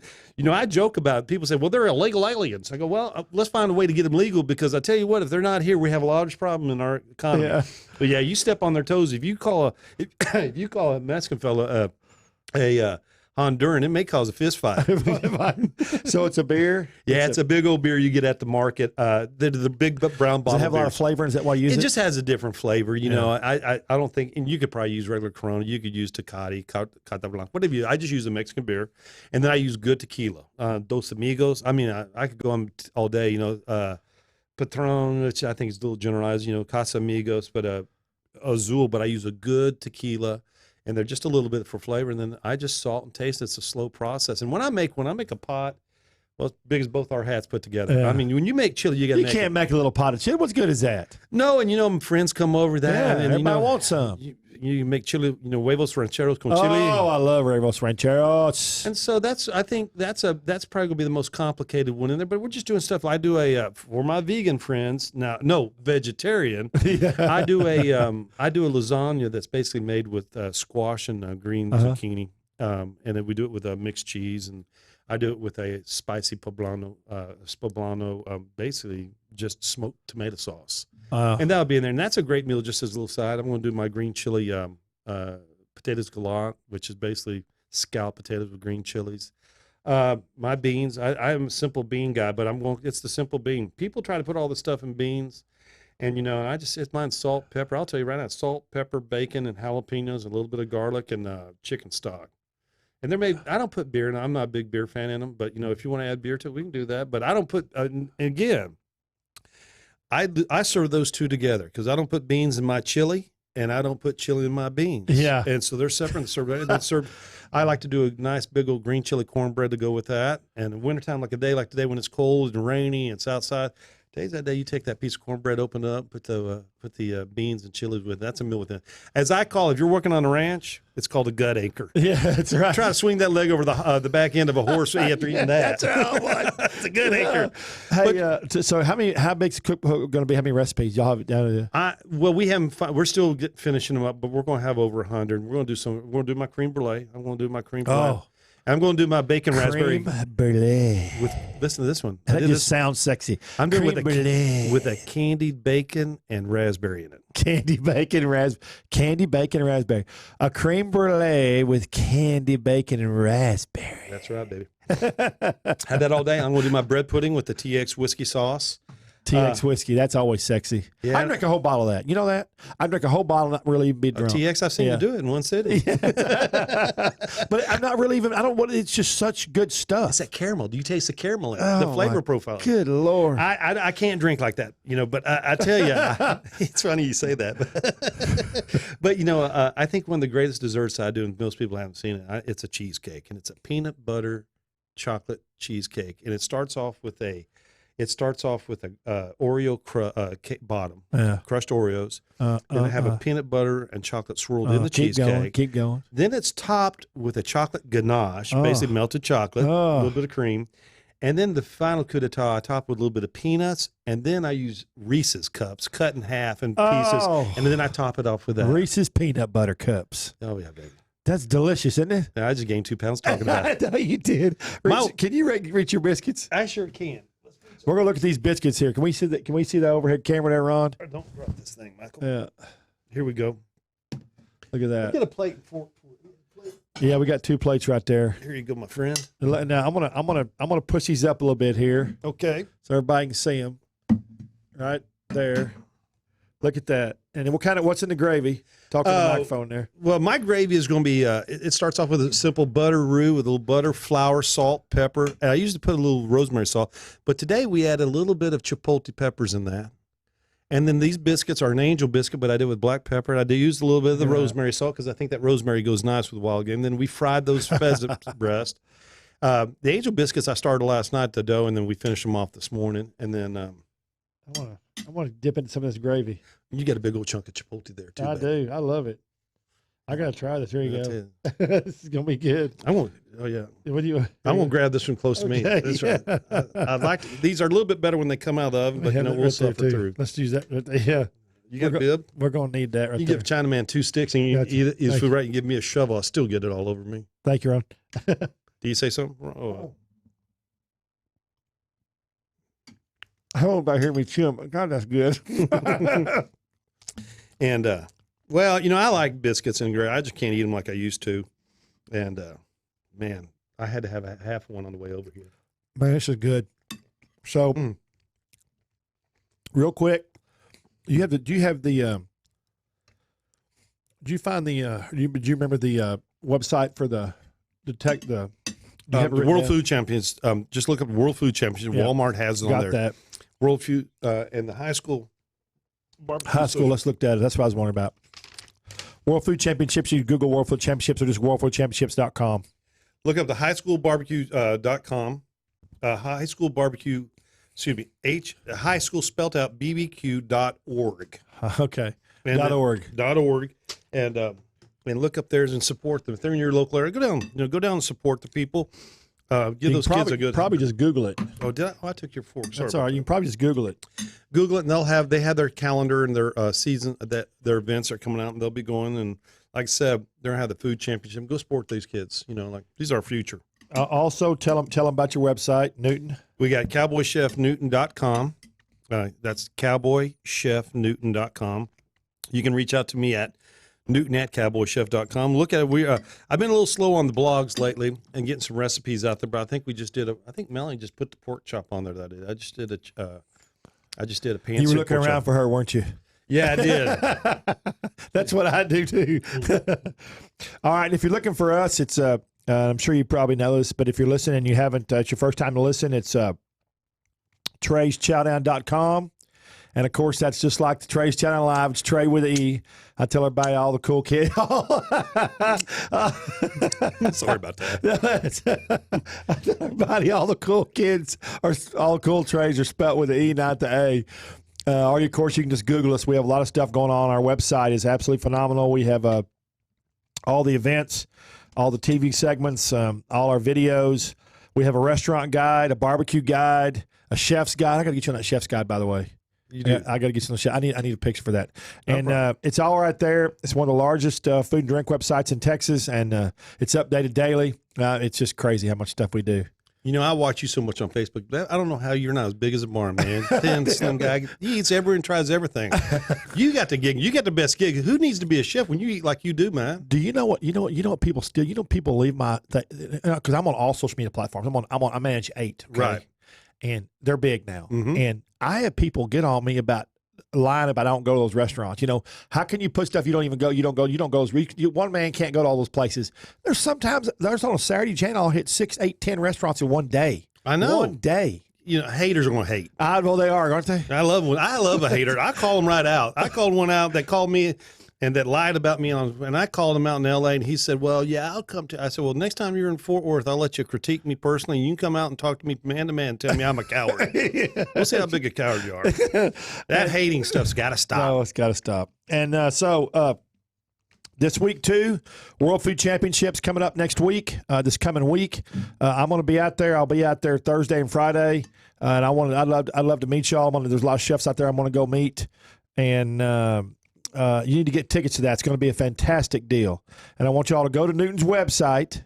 I joke about it. People say, well, they're illegal aliens. I go, well, let's find a way to get them legal, because I tell you what, if they're not here, we have a large problem in our economy. Yeah. But yeah, you step on their toes. If you call a Mexican fella a Honduran, it may cause a fist fight. So it's a beer? Yeah, it's a big old beer you get at the market. The big brown bottle. Does it have a lot of flavor? Is that why you use it? It just has a different flavor. I don't think, and you could probably use regular Corona. You could use Tecate, Cata Blanca, whatever I just use a Mexican beer. And then I use good tequila. Dos Amigos. I mean, I could go on all day, Patron, which I think is a little generalized, Casamigos, but Azul, but I use a good tequila, and they're just a little bit for flavor, and then I just salt and taste. It's a slow process. And when I make a pot, well, as big as both our hats put together. Yeah. I mean, when you make chili, you can't make a little pot of chili. What's good is that? No, and friends come over that. Yeah, and everybody wants some. You make chili, huevos rancheros con chili. Oh, I love huevos rancheros. And so I think that's probably gonna be the most complicated one in there. But we're just doing stuff. I do for my vegan friends now. No, vegetarian. Yeah. I do a lasagna that's basically made with squash and green zucchini, and then we do it with a mixed cheese, and I do it with a spicy poblano, basically just smoked tomato sauce. And that'll be in there. And that's a great meal just as a little side. I'm going to do my green chili potatoes gallant, which is basically scalloped potatoes with green chilies. My beans, I am a simple bean guy, but it's the simple bean. People try to put all this stuff in beans. And, it's mine salt, pepper. I'll tell you right now, salt, pepper, bacon, and jalapenos, a little bit of garlic, and chicken stock. And I don't put beer in them. I'm not a big beer fan in them, but if you want to add beer to it, we can do that. But I don't put, again, I serve those two together, because I don't put beans in my chili, and I don't put chili in my beans. Yeah. And so they're separate and served. I like to do a nice big old green chili cornbread to go with that. And in wintertime, like a day like today when it's cold and rainy and it's outside, today's that day you take that piece of cornbread, open it up, put the beans and chilies with it. That's a meal with it. As I call it, if you're working on a ranch, it's called a gut anchor. Yeah, that's right. Try to swing that leg over the back end of a horse after eating that. That's right. It's a gut anchor. Hey, so how big's the cookbook going to be? How many recipes y'all have it down to? Well, we haven't. We're still finishing them up, but we're going to have over 100. We're going to do my creme brulee. I'm going to do my creme brulee. Oh. I'm going to do my bacon raspberry. Creme brulee. Listen to this one. That just sounds sexy. I'm doing with a candied bacon and raspberry in it. Candy bacon and raspberry. A creme brulee with candy bacon and raspberry. That's right, baby. Had that all day. I'm going to do my bread pudding with the TX whiskey sauce. TX whiskey, that's always sexy. Yeah. I drink a whole bottle of that. You know that? I drink a whole bottle, not really even be drunk. TX, I've seen you do it in one sitting. Yeah. But I'm not really even, it's just such good stuff. It's that caramel. Do you taste the caramel in it? The flavor profile. Good Lord. I can't drink like that, but I tell you, it's funny you say that. But, I think one of the greatest desserts I do, and most people haven't seen it, it's a cheesecake, and it's a peanut butter chocolate cheesecake. And it starts off with It starts off with a Oreo bottom, crushed Oreos. Then I have a peanut butter and chocolate swirled in the cheesecake. Keep going. Then it's topped with a chocolate ganache, basically melted chocolate, a little bit of cream. And then the final coup d'etat, I top with a little bit of peanuts. And then I use Reese's cups, cut in half in pieces. And then I top it off with that. Reese's peanut butter cups. Oh, yeah, baby. That's delicious, isn't it? I just gained 2 pounds talking about it. I know you did. Can you reach your biscuits? I sure can. We're gonna look at these biscuits here. Can we see that? Can we see the overhead camera there, Ron? Don't drop this thing, Michael. Yeah. Here we go. Look at that. Get a plate and fork. Yeah, we got 2 plates right there. Here you go, my friend. Now I'm gonna push these up a little bit here. Okay. So everybody can see them. Right there. Look at that. And then what's in the gravy? Talk to the microphone there. Well, my gravy is going to be, it starts off with a simple butter roux with a little butter, flour, salt, pepper. And I usually put a little rosemary salt. But today we add a little bit of chipotle peppers in that. And then these biscuits are an angel biscuit, but I did with black pepper. And I do use a little bit of the rosemary salt because I think that rosemary goes nice with wild game. Then we fried those pheasant breast. The angel biscuits I started last night, the dough, and then we finished them off this morning. And then I want to dip into some of this gravy. You got a big old chunk of chipotle there, too. I do. I love it. I got to try this. Here you go. This is going to be good. I'm going to grab this one close to me. That's right. I like these are a little bit better when they come out of the oven, but we'll suffer through. Let's use that. Yeah. You got a bib? We're going to need that right there. You give Chinaman 2 sticks and you eat it. He's right and give me a shovel. I'll still get it all over me. Thank you, Ron. Do you say something? Oh. I don't know about hearing me chew, but God, that's good. And, well, I like biscuits and gravy. I just can't eat them like I used to. And, man, I had to have a half one on the way over here. Man, this is good. So, real quick, do you remember the website for the World Food Champions? Just look up World Food Champions. Yeah. Walmart has it on there. Got that. World Food and the high school. Let's look at it. That's what I was wondering about. World Food Championships. You Google World Food Championships or just worldfoodchampionships.com. Look up the highschoolbarbecue.com. High school barbecue, high school spelled out bbq.org. Okay. And .org. .org. And look up theirs and support them. If they're in your local area, go down and support the people. Give those kids a good. Probably just Google it. Oh, did I? Oh, I took your fork. Sorry. That's all right. You can probably just Google it. Google it, and they have their calendar and their season their events are coming out, and they'll be going. And like I said, they're gonna have the food championship. Go support these kids. Like these are our future. Also, tell them about your website, Newton. We got cowboychefnewton.com. That's cowboychefnewton.com. You can reach out to me at Newton@cowboychef.com. Look at it. I've been a little slow on the blogs lately and getting some recipes out there, but I think I think Melanie just put the pork chop on there that I did. I just did a pan. You were looking around for her, weren't you? Yeah, I did. That's what I do too. All right. And if you're looking for us, it's I'm sure you probably know this, but if you're listening and you haven't, it's your first time to listen, it's Trey'sChowdown.com. And, of course, that's just like the Trey's Chowdown Live. It's Trey with an E. I tell everybody, all the cool kids. Sorry about that. I tell everybody, all the cool kids, or all the cool Treys are spelled with an E, not the A. Or, of course, you can just Google us. We have a lot of stuff going on. Our website is absolutely phenomenal. We have all the events, all the TV segments, all our videos. We have a restaurant guide, a barbecue guide, a chef's guide. I got to get you on that chef's guide, by the way. You do. I got to get some shit. I need a picture for that. And it's all right there. It's one of the largest food and drink websites in Texas, and it's updated daily. It's just crazy how much stuff we do. I watch you so much on Facebook. I don't know how you're not as big as a barn, man. Thin, slim guy. He eats and tries everything. You got the gig. You got the best gig. Who needs to be a chef when you eat like you do, man? Do you know what? You know what people still? People leave because I'm on all social media platforms. I manage 8. Okay? Right. And they're big now. Mm-hmm. And I have people get on me about lying about I don't go to those restaurants. How can you put stuff you don't even go? You don't go. One man can't go to all those places. There's on a Saturday channel I'll hit 6, 8, 10 restaurants in one day. I know. One day. Haters are going to hate. Well, they are, aren't they? I love a hater. I call them right out. I called one out that called me and that lied about me. And I called him out in L.A., and he said, well, yeah, I'll come to. I said, well, next time you're in Fort Worth, I'll let you critique me personally. You can come out and talk to me man to man, tell me I'm a coward. Yeah. We'll see how big a coward you are. That hating stuff's got to stop. No, it's got to stop. And this week, too, World Food Championships coming up next week, this coming week. I'm going to be out there. I'll be out there Thursday and Friday. And I'd love to meet y'all. There's a lot of chefs out there I'm going to go meet. And you need to get tickets to that. It's going to be a fantastic deal. And I want y'all to go to Newton's website.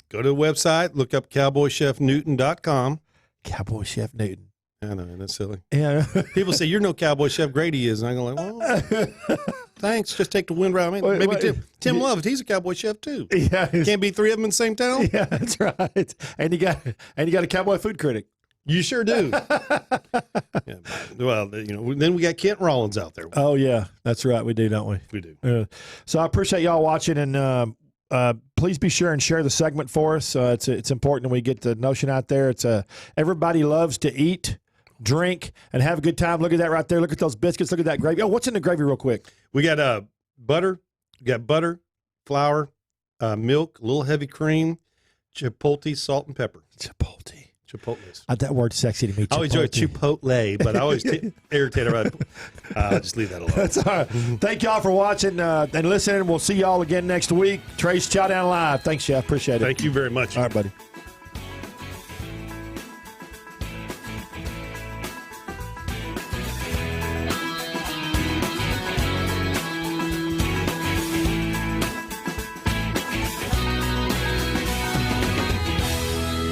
Go to the website, look up cowboychefnewton.com. Cowboy Chef Newton. I know, that's silly. Yeah. People say, you're no cowboy chef, Grady is. And I go like, well, thanks. Just take the wind right. I mean, maybe Tim Lovett, he's a cowboy chef too. Yeah. Can't be three of them in the same town. Yeah, that's right. And you got a cowboy food critic. You sure do. Yeah, well, then we got Kent Rollins out there. Oh, yeah. That's right. We do, don't we? We do. So I appreciate y'all watching, and please be sure and share the segment for us. It's important that we get the notion out there. Everybody loves to eat, drink, and have a good time. Look at that right there. Look at those biscuits. Look at that gravy. Oh, what's in the gravy real quick? We got butter. We got butter, flour, milk, a little heavy cream, chipotle, salt, and pepper. Chipotle. That word's sexy to me. I always enjoy chipotle, but I always irritate about it. I'll just leave that alone. That's all right. Thank y'all for watching and listening. We'll see y'all again next week. Trey's Chow Down Live. Thanks, Chef. Appreciate it. Thank you very much. All right, buddy.